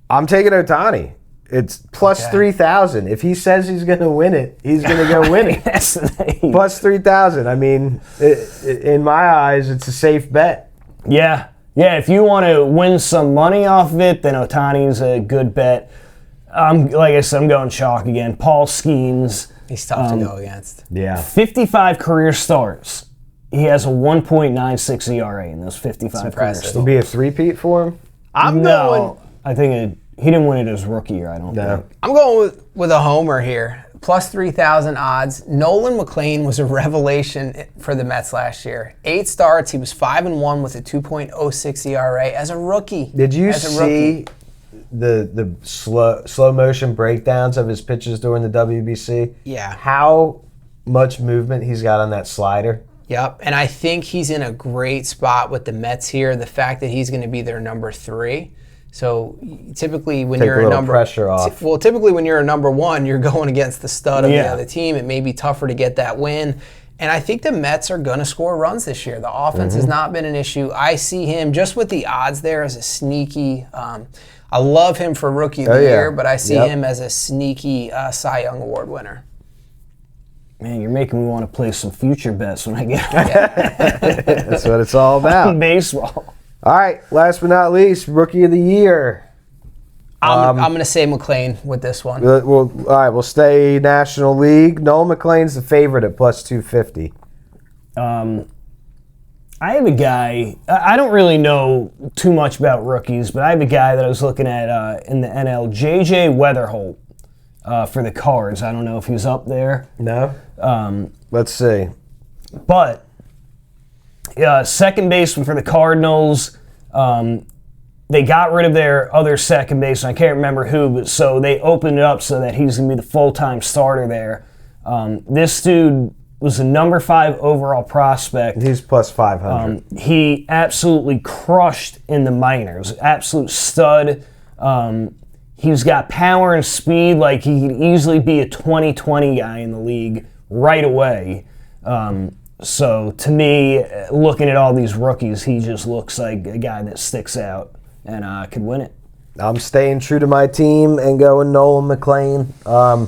I'm taking Ohtani. It's plus 3,000. If he says he's going to win it, he's going to go win it. Plus 3,000. I mean, in my eyes, it's a safe bet. Yeah. Yeah, if you want to win some money off of it, then Ohtani's a good bet. Like I said, I'm going chalk again. Paul Skeens. He's tough to go against. Yeah. 55 career starts. He has a 1.96 ERA in those 55 career starts. It'll be a three-peat for him? I'm going. I think he didn't win it his rookie year, I don't think. I'm going with a homer here. Plus 3,000 odds. Nolan McLean was a revelation for the Mets last year. 8 starts. He was 5-1 with a 2.06 ERA as a rookie. Did you see the slow motion breakdowns of his pitches during the WBC? Yeah. How much movement he's got on that slider? Yep, and I think he's in a great spot with the Mets here. The fact that he's going to be their number 3. So typically when Take you're a a little pressure off. Well, typically when you're a number 1, you're going against the stud of the other team. It may be tougher to get that win. And I think the Mets are going to score runs this year. The offense has not been an issue. I see him just with the odds there as a sneaky. I love him for Rookie of the Year, but I see him as a sneaky Cy Young Award winner. Man, you're making me want to play some future bets when I get That's what it's all about. baseball. All right, last but not least, Rookie of the Year. I'm going to say McLean with this one. All right, we'll stay National League. Noel McLean's the favorite at plus 250. I have a guy, I don't really know too much about rookies, but I have a guy that I was looking at in the NL, J.J. Weatherholt for the Cards. I don't know if he's up there. No? Let's see. But second baseman for the Cardinals, they got rid of their other second baseman. I can't remember who, but so they opened it up so that he's going to be the full-time starter there. This dude was a number 5 overall prospect. He's plus 500. He absolutely crushed in the minors. Absolute stud. He's got power and speed. Like, he could easily be a 20-20 guy in the league right away. So, to me, looking at all these rookies, he just looks like a guy that sticks out and could win it. I'm staying true to my team and going Nolan McLean. I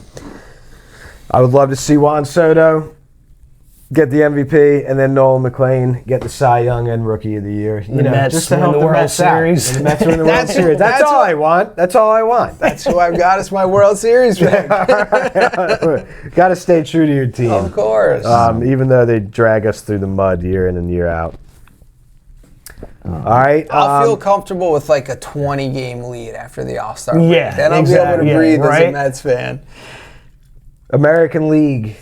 would love to see Juan Soto get the MVP, and then Nolan McLean get the Cy Young and Rookie of the Year. You know, Mets just to win help the World Mets Series. out. And the Mets win the World Series. That's all I want. That's all I want. That's who I've got as my World Series pick. Got to stay true to your team. Of course. Even though they drag us through the mud year in and year out. All right. I'll feel comfortable with like a 20-game lead after the All-Star break. Yeah, then I'll be able to breathe as a Mets fan. American League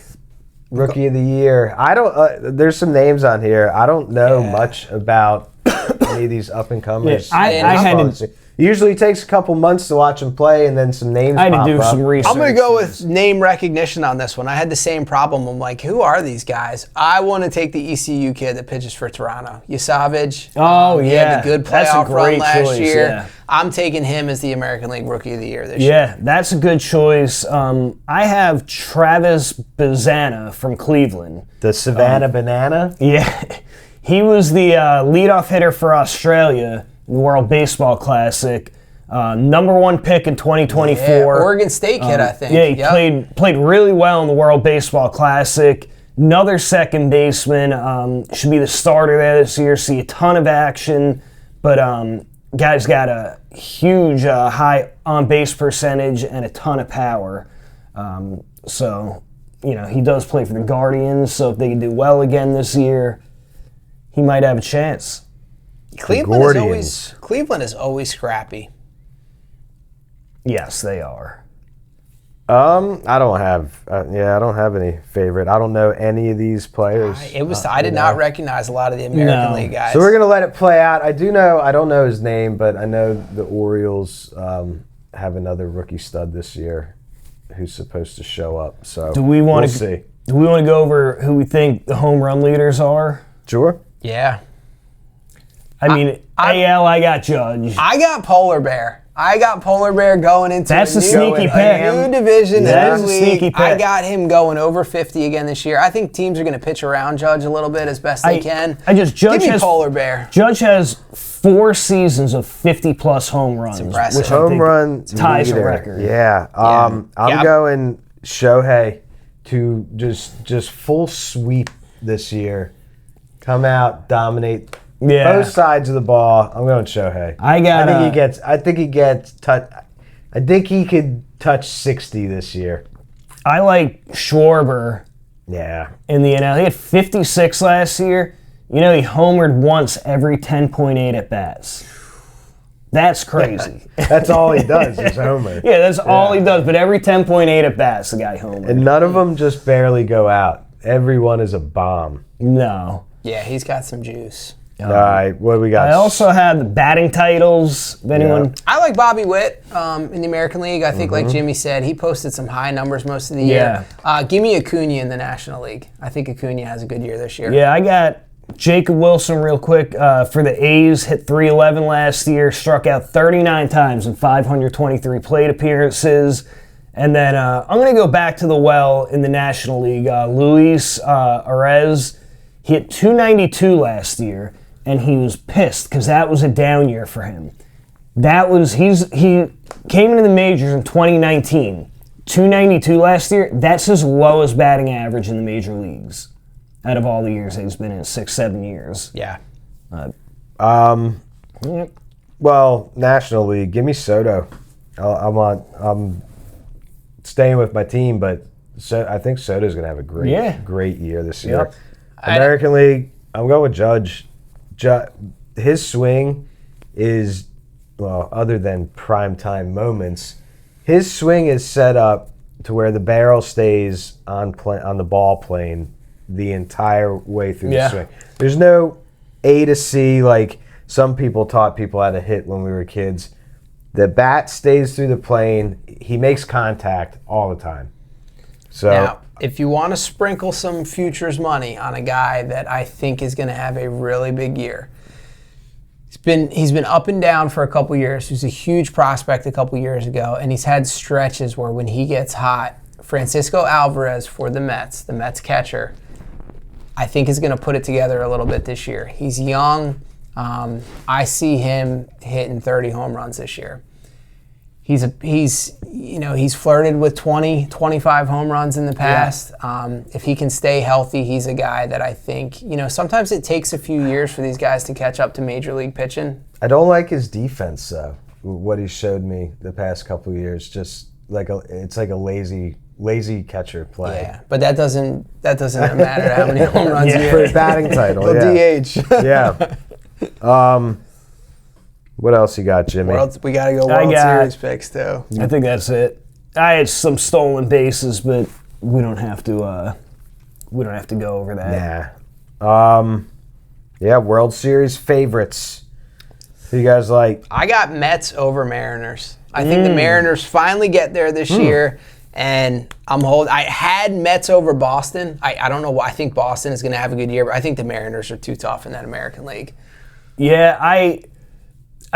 Rookie of the Year. I don't. There's some names on here. I don't know much about any of these up and comers. Yeah, I had to Usually takes a couple months to watch him play, and then some names. I had pop to do up. some research. I'm going to go with name recognition on this one. I had the same problem. I'm like, who are these guys? I want to take the ECU kid that pitches for Toronto, Yasavage. Oh, He yeah. had the good That's a playoff run great last choice, year. yeah. I'm taking him as the American League Rookie of the Year this year. Yeah, that's a good choice. I have Travis Bazana from Cleveland. The Savannah Banana. Yeah, he was the leadoff hitter for Australia in the World Baseball Classic. Number 1 pick in 2024. Yeah, Oregon State kid, I think. Yeah, he played really well in the World Baseball Classic. Another second baseman. Should be the starter there this year. See a ton of action. But guy's got a huge high on-base percentage and a ton of power. So, he does play for the Guardians. So if they can do well again this year, he might have a chance. Cleveland is always scrappy. Yes, they are. I don't have any favorite. I don't know any of these players. I did not recognize a lot of the American League guys. So we're gonna let it play out. I don't know his name, but I know the Orioles have another rookie stud this year who's supposed to show up. So we'll see. Do we want to go over who we think the home run leaders are? Sure. Yeah. I got Judge. I got Polar Bear. Going into That's a sneaky pick. New division, That's new a league. sneaky pick. I got him going over 50 again this year. I think teams are going to pitch around Judge a little bit as best they can. Give me Polar Bear. Judge has 4 seasons of 50-plus home runs. It's impressive. Which Home run ties leader. a record. Yeah. I'm going Shohei to just full sweep this year. Come out, dominate. Yeah. Both sides of the ball. I'm going Shohei. I think he could touch 60 this year. I like Schwarber. Yeah. In the NL. He had 56 last year. He homered once every 10.8 at bats. That's crazy. That's all he does is homer. Yeah, that's all he does. But every 10.8 at bats, the guy homered. And none of them just barely go out. Every one is a bomb. No. Yeah, he's got some juice. All right, what do we got? I also have the batting titles. If anyone, I like Bobby Witt in the American League. I think, like Jimmy said, he posted some high numbers most of the year. Give me Acuna in the National League. I think Acuna has a good year this year. Yeah, I got Jacob Wilson real quick for the A's. Hit .311 last year. Struck out 39 times in 523 plate appearances. And then I'm going to go back to the well in the National League. Luis Arez, he hit .292 last year. And he was pissed because that was a down year for him. He came into the majors in 2019, .292 last year. That's his lowest batting average in the major leagues out of all the years that he's been in, 6-7 years. Yeah. Well, National League, give me Soto. I'm staying with my team, but I think Soto's going to have a great year this year. Yep. American League, I'm going with Judge. His swing is, well, other than primetime moments, his swing is set up to where the barrel stays on the ball plane the entire way through the swing. There's no A to C like some people taught people how to hit when we were kids. The bat stays through the plane. He makes contact all the time. So now, if you want to sprinkle some futures money on a guy that I think is going to have a really big year, he's been up and down for a couple years. He was a huge prospect a couple years ago, and he's had stretches where when he gets hot, Francisco Alvarez for the Mets catcher, I think is going to put it together a little bit this year. He's young. I see him hitting 30 home runs this year. He's flirted with 20, 25 home runs in the past. Yeah. If he can stay healthy, he's a guy that I think, sometimes it takes a few years for these guys to catch up to major league pitching. I don't like his defense, though. What he showed me the past couple of years, just it's like a lazy catcher play. Yeah, but that doesn't matter how many home runs you hit. For a batting title, DH. Yeah. What else you got, Jimmy? We got to go World Series picks, too. I think that's it. I had some stolen bases, but we don't have to go over that. Yeah. World Series favorites. Who you guys like? I got Mets over Mariners. I think the Mariners finally get there this year, and I had Mets over Boston. I don't know why. I think Boston is going to have a good year, but I think the Mariners are too tough in that American League. Yeah, I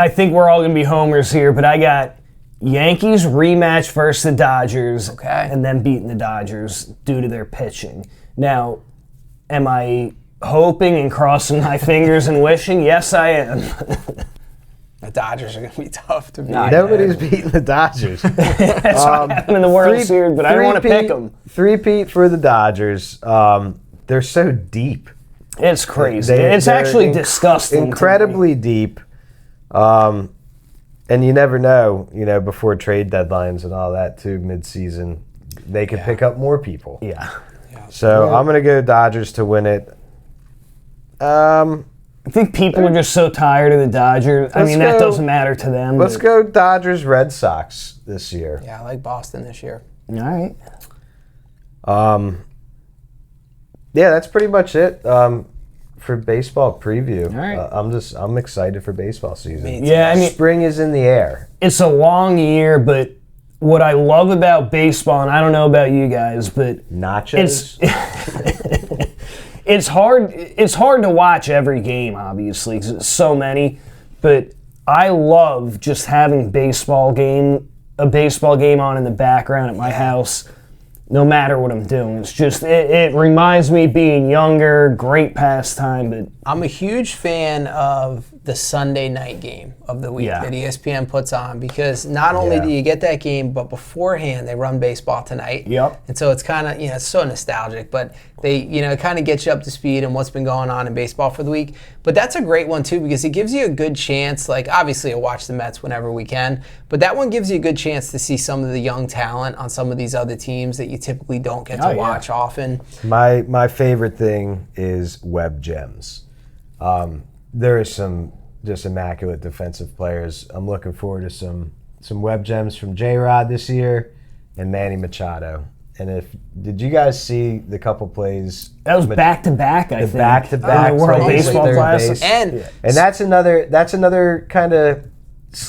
think we're all going to be homers here, but I got Yankees rematch versus the Dodgers, and then beating the Dodgers due to their pitching. Now, am I hoping and crossing my fingers and wishing? Yes, I am. The Dodgers are going to be tough to beat. Nobody's beating the Dodgers. That's what happened in the World Series, but I don't want to pick them. Three-peat for the Dodgers. They're so deep. It's crazy. It's actually disgusting. Incredibly deep. And you never know, before trade deadlines and all that too, mid-season, they could pick up more people. Yeah. So I'm going to go Dodgers to win it. I think people are just so tired of the Dodgers. I mean, that doesn't matter to them. Let's go Dodgers Red Sox this year. Yeah, I like Boston this year. All right. Yeah, that's pretty much it for baseball preview. All right. I'm excited for baseball season. Yeah, I mean, spring is in the air. It's a long year, but what I love about baseball, and I don't know about you guys, but nachos. It's hard to watch every game, obviously, because it's so many. But I love just having a baseball game on in the background at my house, no matter what I'm doing. It's just it reminds me of being younger, great pastime. But I'm a huge fan of the Sunday night game of the week that ESPN puts on, because not only do you get that game, but beforehand they run baseball tonight. Yep. And so it's kind of, it's so nostalgic, but they, it kind of gets you up to speed on what's been going on in baseball for the week. But that's a great one too, because it gives you a good chance, like obviously I'll watch the Mets whenever we can, but that one gives you a good chance to see some of the young talent on some of these other teams that you typically don't get to watch often. My favorite thing is web gems. There are some just immaculate defensive players. I'm looking forward to some web gems from J-Rod this year and Manny Machado. And did you guys see the couple plays? That was back-to-back, I think. Back-to-back World Baseball Classic. And that's another kind of,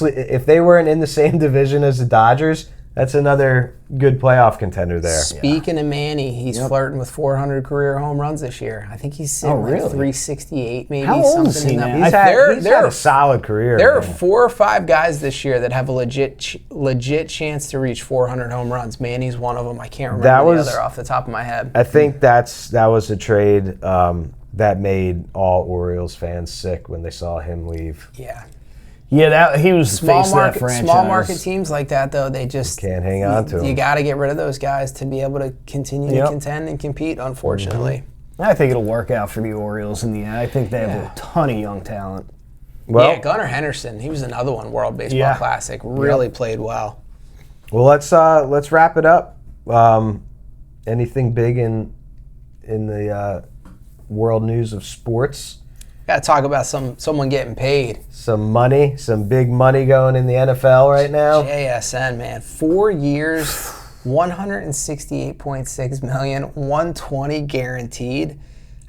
if they weren't in the same division as the Dodgers, that's another good playoff contender there. Speaking of Manny, he's flirting with 400 career home runs this year. I think he's sitting like 368, maybe. How old is he now? He's had a solid career. There are 4 or 5 guys this year that have a legit chance to reach 400 home runs. Manny's one of them. I can't remember the other off the top of my head. I think that was a trade that made all Orioles fans sick when they saw him leave. Yeah. Yeah, he was the face of that franchise. Small market teams like that, though, they just can't hang on to them. You got to get rid of those guys to be able to continue to contend and compete, unfortunately. I think it'll work out for the Orioles in the end. I think they have a ton of young talent. Well, Gunnar Henderson, he was another one, World Baseball Classic, really played well. Well, let's wrap it up. Anything big in the world news of sports? Got to talk about someone getting paid. Some money, some big money going in the NFL right now. JSN, man. 4 years, $168.6 million, $120 guaranteed.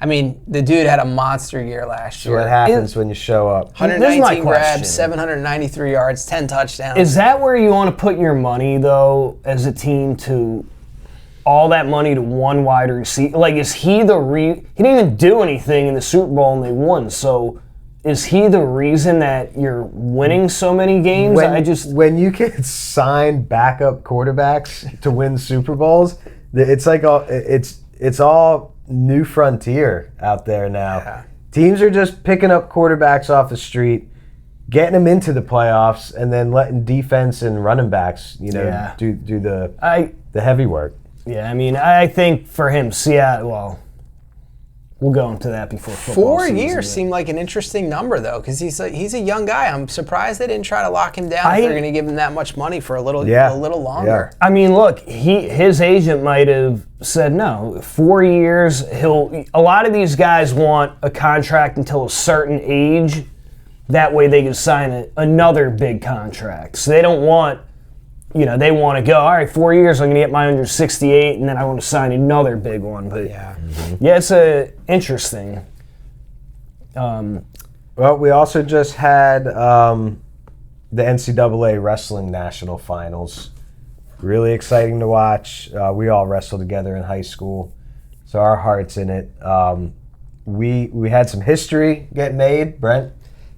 I mean, the dude had a monster year last year. What happens when you show up? 119 grabs, 793 yards, 10 touchdowns. Is that where you want to put your money, though, as a team, to all that money to one wide receiver? Like, is he he didn't even do anything in the Super Bowl and they won, so is he the reason that you're winning so many games? When you can sign backup quarterbacks to win Super Bowls, it's like it's all new frontier out there now. Yeah. Teams are just picking up quarterbacks off the street, getting them into the playoffs, and then letting defense and running backs, do the heavy work. Yeah, I mean, I think for him, Seattle, we'll go into that before football 4 season. years seemed like an interesting number, though, because he's a young guy. I'm surprised they didn't try to lock him down if they're going to give him that much money for a little longer. Yeah. I mean, look, his agent might have said no. 4 years, a lot of these guys want a contract until a certain age. That way they can sign another big contract. So they don't want... they want to go, all right, 4 years, I'm going to get my under 68, and then I want to sign another big one. But it's interesting. Well, we also just had the NCAA Wrestling National Finals. Really exciting to watch. We all wrestled together in high school, so our heart's in it. We had some history get made, Brent.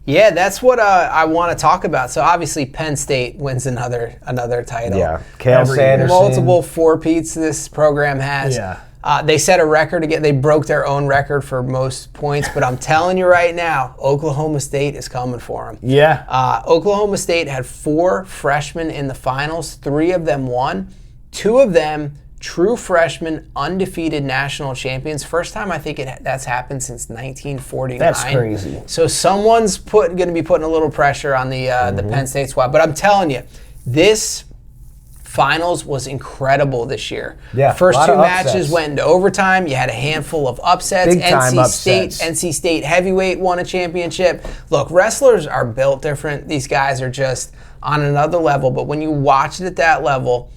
Yeah, that's what I want to talk about. So obviously Penn State wins another title. Yeah, Cale Sanderson. Multiple four-peats this program has. Yeah. They set a record again. They broke their own record for most points, but I'm telling you right now, Oklahoma State is coming for them. Yeah. Oklahoma State had 4 freshmen in the finals. 3 of them won. 2 of them true freshmen, undefeated national champions. First time I think that's happened since 1949. That's crazy. So someone's going to be putting a little pressure on the Penn State squad. But I'm telling you, this finals was incredible this year. Yeah, first 2 matches upsets. went into overtime. You had a handful of upsets. Big-time upsets. NC State heavyweight won a championship. Look, wrestlers are built different. These guys are just on another level. But when you watch it at that level,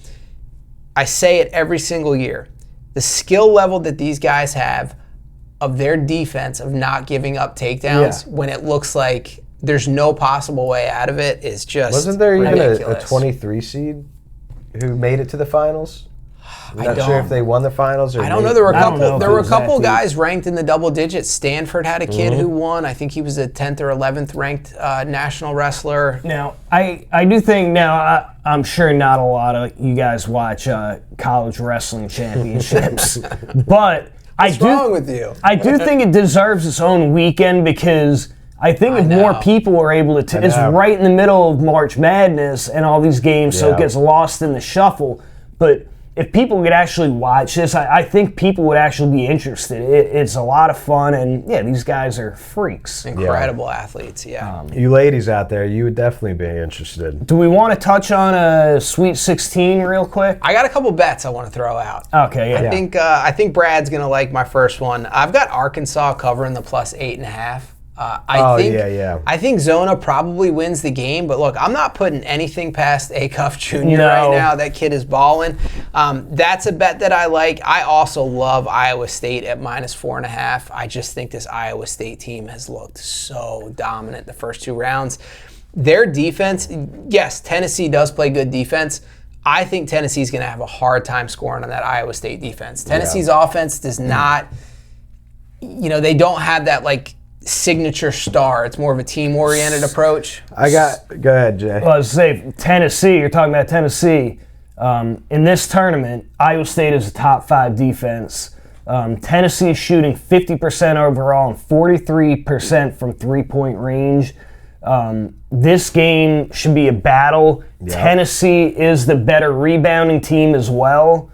I say it every single year. The skill level that these guys have of their defense, of not giving up takedowns when it looks like there's no possible way out of it is just Wasn't there even ridiculous. a 23 seed who made it to the finals? I'm not don't- sure if they won the finals or I don't know. There were a I don't couple. know if There it were a was couple that deep. guys ranked in the double digits. Stanford had a kid who won. I think he was a 10th or 11th ranked national wrestler. Now, I do think now, I'm sure not a lot of you guys watch college wrestling championships, but What's wrong with you? I do think it deserves its own weekend because I think if more know. people are able to, it's know. right in the middle of March Madness and all these games, so it Yeah. gets lost in the shuffle. But if people could actually watch this, I think people would actually be interested. It's a lot of fun, and yeah, these guys are freaks. Incredible athletes. Yeah. You ladies out there, you would definitely be interested. Do we want to touch on a Sweet 16 real quick? I got a couple bets I want to throw out. Okay, yeah. I think Brad's gonna like my first one. I've got Arkansas covering the plus 8.5. I think Zona probably wins the game, but look, I'm not putting anything past Acuff Jr. right now. That kid is balling. That's a bet that I like. I also love Iowa State at minus 4.5. I just think this Iowa State team has looked so dominant the first 2 rounds. Their defense, yes, Tennessee does play good defense. I think Tennessee's going to have a hard time scoring on that Iowa State defense. Tennessee's offense does not, they don't have that signature star. It's more of a team-oriented approach. Go ahead, Jay. Well, I was say Tennessee. You're talking about Tennessee. In this tournament, Iowa State is a top 5 defense. Tennessee is shooting 50% overall and 43% from 3-point range. This game should be a battle. Yeah. Tennessee is the better rebounding team as well.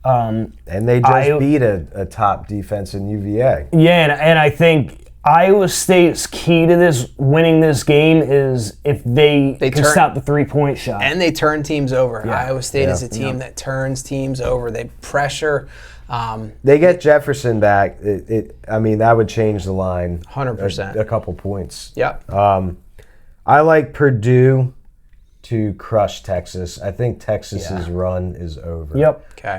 And they just beat a top defense in UVA. Yeah, and I think Iowa State's key to winning this game is if they can stop the 3-point shot. And they turn teams over. Yeah. Iowa State is a team that turns teams over. They pressure. They get Jefferson back. That would change the line 100%. a couple points. Yep. I like Purdue to crush Texas. I think Texas's run is over. Yep. Okay.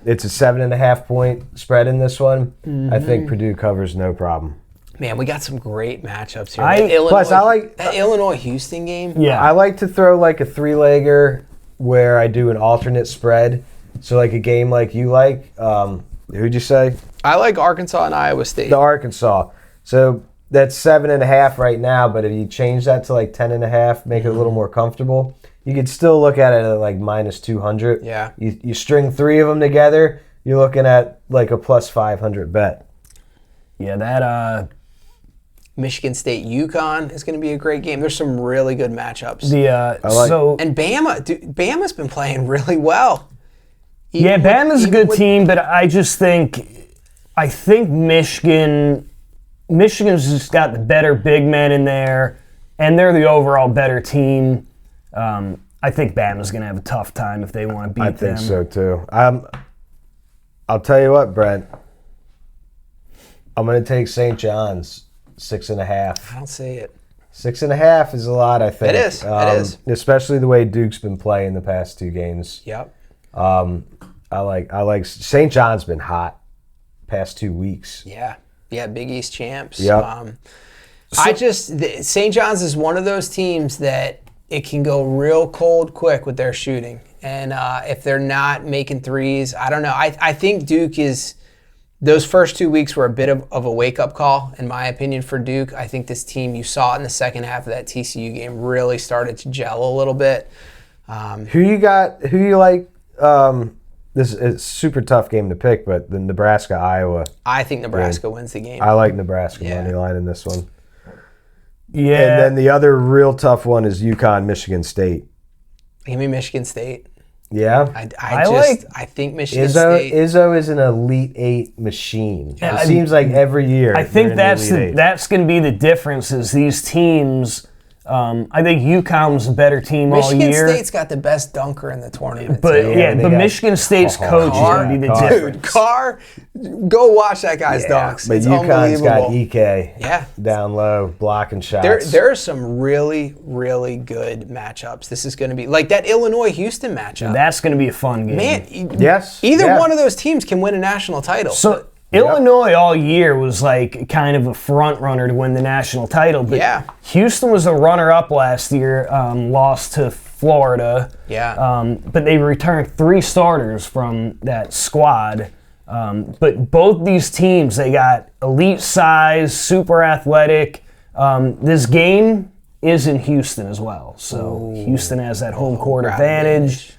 It's a 7.5 point spread in this one. I think Purdue covers no problem. Man, we got some great matchups here. That Illinois-Houston game. Yeah. I like to throw like a 3-legger where I do an alternate spread. So like a game like you like. Who'd you say? I like Arkansas and Iowa State. The Arkansas. So that's 7.5 right now, but if you change that to like 10.5, make it a little more comfortable, you could still look at it at like minus 200. Yeah. You string 3 of them together, you're looking at like a plus 500 bet. Yeah, that Michigan State UConn is going to be a great game. There's some really good matchups. And Bama's been playing really well. Bama's a good team, but I think Michigan's just got the better big men in there, and they're the overall better team. I think Bama's going to have a tough time if they want to beat them. I think so too. I'll tell you what, Brent. I'm going to take St. John's 6.5. I don't see it. 6.5 is a lot, I think. It is. It is. Especially the way Duke's been playing the past 2 games. Yep. I like St. John's been hot past 2 weeks. Yeah. Big East champs. Yep. St. John's is one of those teams that it can go real cold quick with their shooting. And if they're not making threes, I don't know. I think Duke is, those first 2 weeks were a bit of a wake-up call, in my opinion, for Duke. I think this team, you saw it in the second half of that TCU game, really started to gel a little bit. Who you like? This is a super tough game to pick, but the Nebraska-Iowa. I think Nebraska wins the game. I like Nebraska money line in this one. Yeah. And then the other real tough one is UConn-Michigan State. Give me Michigan State. Yeah? I think Michigan State. Izzo is an Elite Eight machine. Yeah, it seems like every year. I think that's going to be the difference is these teams. I think UConn was a better team all year. Michigan State's got the best dunker in the tournament. But Michigan State's coach is going to be the difference. Dude, Carr, go watch that guy's dunks. But it's UConn's got unbelievable. down low, blocking shots. There are some really, really good matchups. This is going to be like that Illinois-Houston matchup. That's going to be a fun game. Man, yes. Either one of those teams can win a national title. So Illinois all year was like kind of a front runner to win the national title. But Houston was a runner-up last year, lost to Florida. Yeah. But they returned 3 starters from that squad. But both these teams, they got elite size, super athletic. This game is in Houston as well. So Houston has that home court advantage.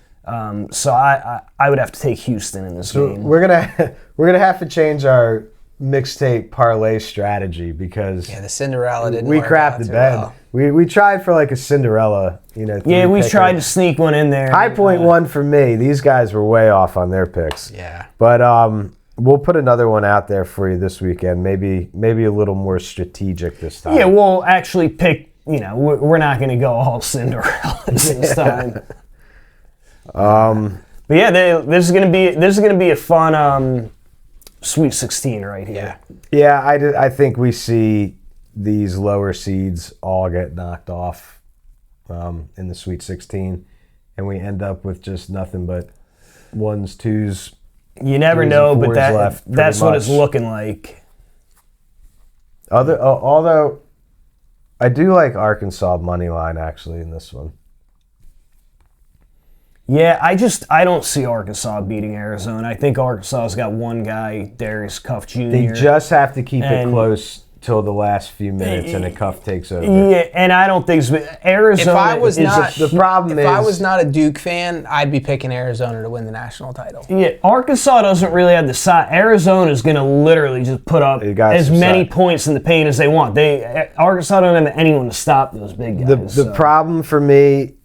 So I would have to take Houston in this game. We're gonna have to change our mixtape parlay strategy because the Cinderella didn't. We work crapped out the too bed. well. We tried for like a Cinderella, Yeah, we tried to sneak one in there. High point one for me. These guys were way off on their picks. Yeah, but we'll put another one out there for you this weekend. Maybe a little more strategic this time. Yeah, we'll actually pick. We're not going to go all Cinderellas this time. But yeah, this is gonna be a fun Sweet 16 right here. Yeah, I think we see these lower seeds all get knocked off in the Sweet 16, and we end up with just nothing but 1s, 2s. You never know, but that's what it's much. looking like. Although I do like Arkansas money line actually in this one. Yeah, I don't see Arkansas beating Arizona. I think Arkansas's got one guy, Darius Cuff Jr. They just have to keep it close till the last few minutes, and the Cuff takes over. Yeah, and I don't think Arizona. If I was I was not a Duke fan, I'd be picking Arizona to win the national title. Yeah, Arkansas doesn't really have the size. Arizona's going to literally just put up as many points in the paint as they want. Arkansas don't have anyone to stop those big guys. The problem for me,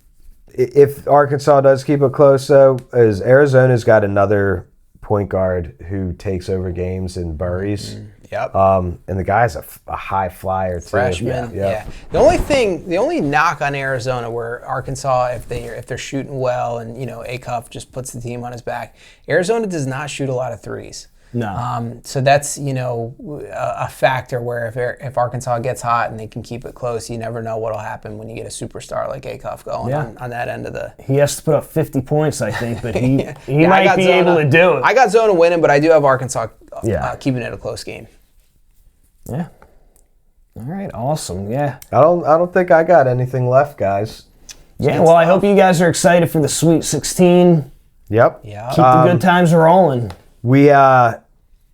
if Arkansas does keep it close, though, is Arizona's got another point guard who takes over games in Burries. Mm-hmm. Yep. And the guy's a high flyer too. Freshman. Yeah. The only knock on Arizona where Arkansas, if they're shooting well and Acuff just puts the team on his back, Arizona does not shoot a lot of threes. No. So that's a factor where if Arkansas gets hot and they can keep it close, you never know what'll happen when you get a superstar like Acuff going on that end of the. He has to put up 50 points, I think, but he might be able to do it. I got Zona winning, but I do have Arkansas keeping it a close game. Yeah. All right. Awesome. Yeah. I don't think I got anything left, guys. Yeah. Well, I hope you guys are excited for the Sweet 16. Yep. Yeah. Keep the good times rolling. We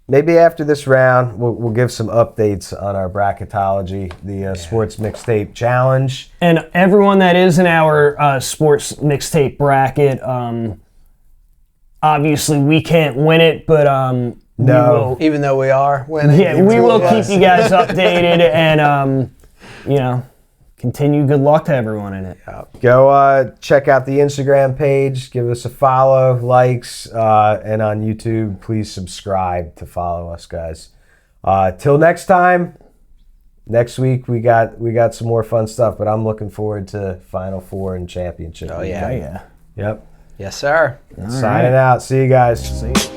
maybe after this round we'll give some updates on our bracketology, the Sports Mixtape Challenge, and everyone that is in our Sports Mixtape bracket. Obviously, we can't win it, but no, even though we are winning. Yeah, we will keep you guys updated and continue. Good luck to everyone in it. Go check out the Instagram page. Give us a follow, likes, and on YouTube, please subscribe to follow us, guys. Till next time. Next week we got some more fun stuff, but I'm looking forward to Final Four and championship. Oh yeah. Yep. Yes, sir. Signing out. See you guys. See you.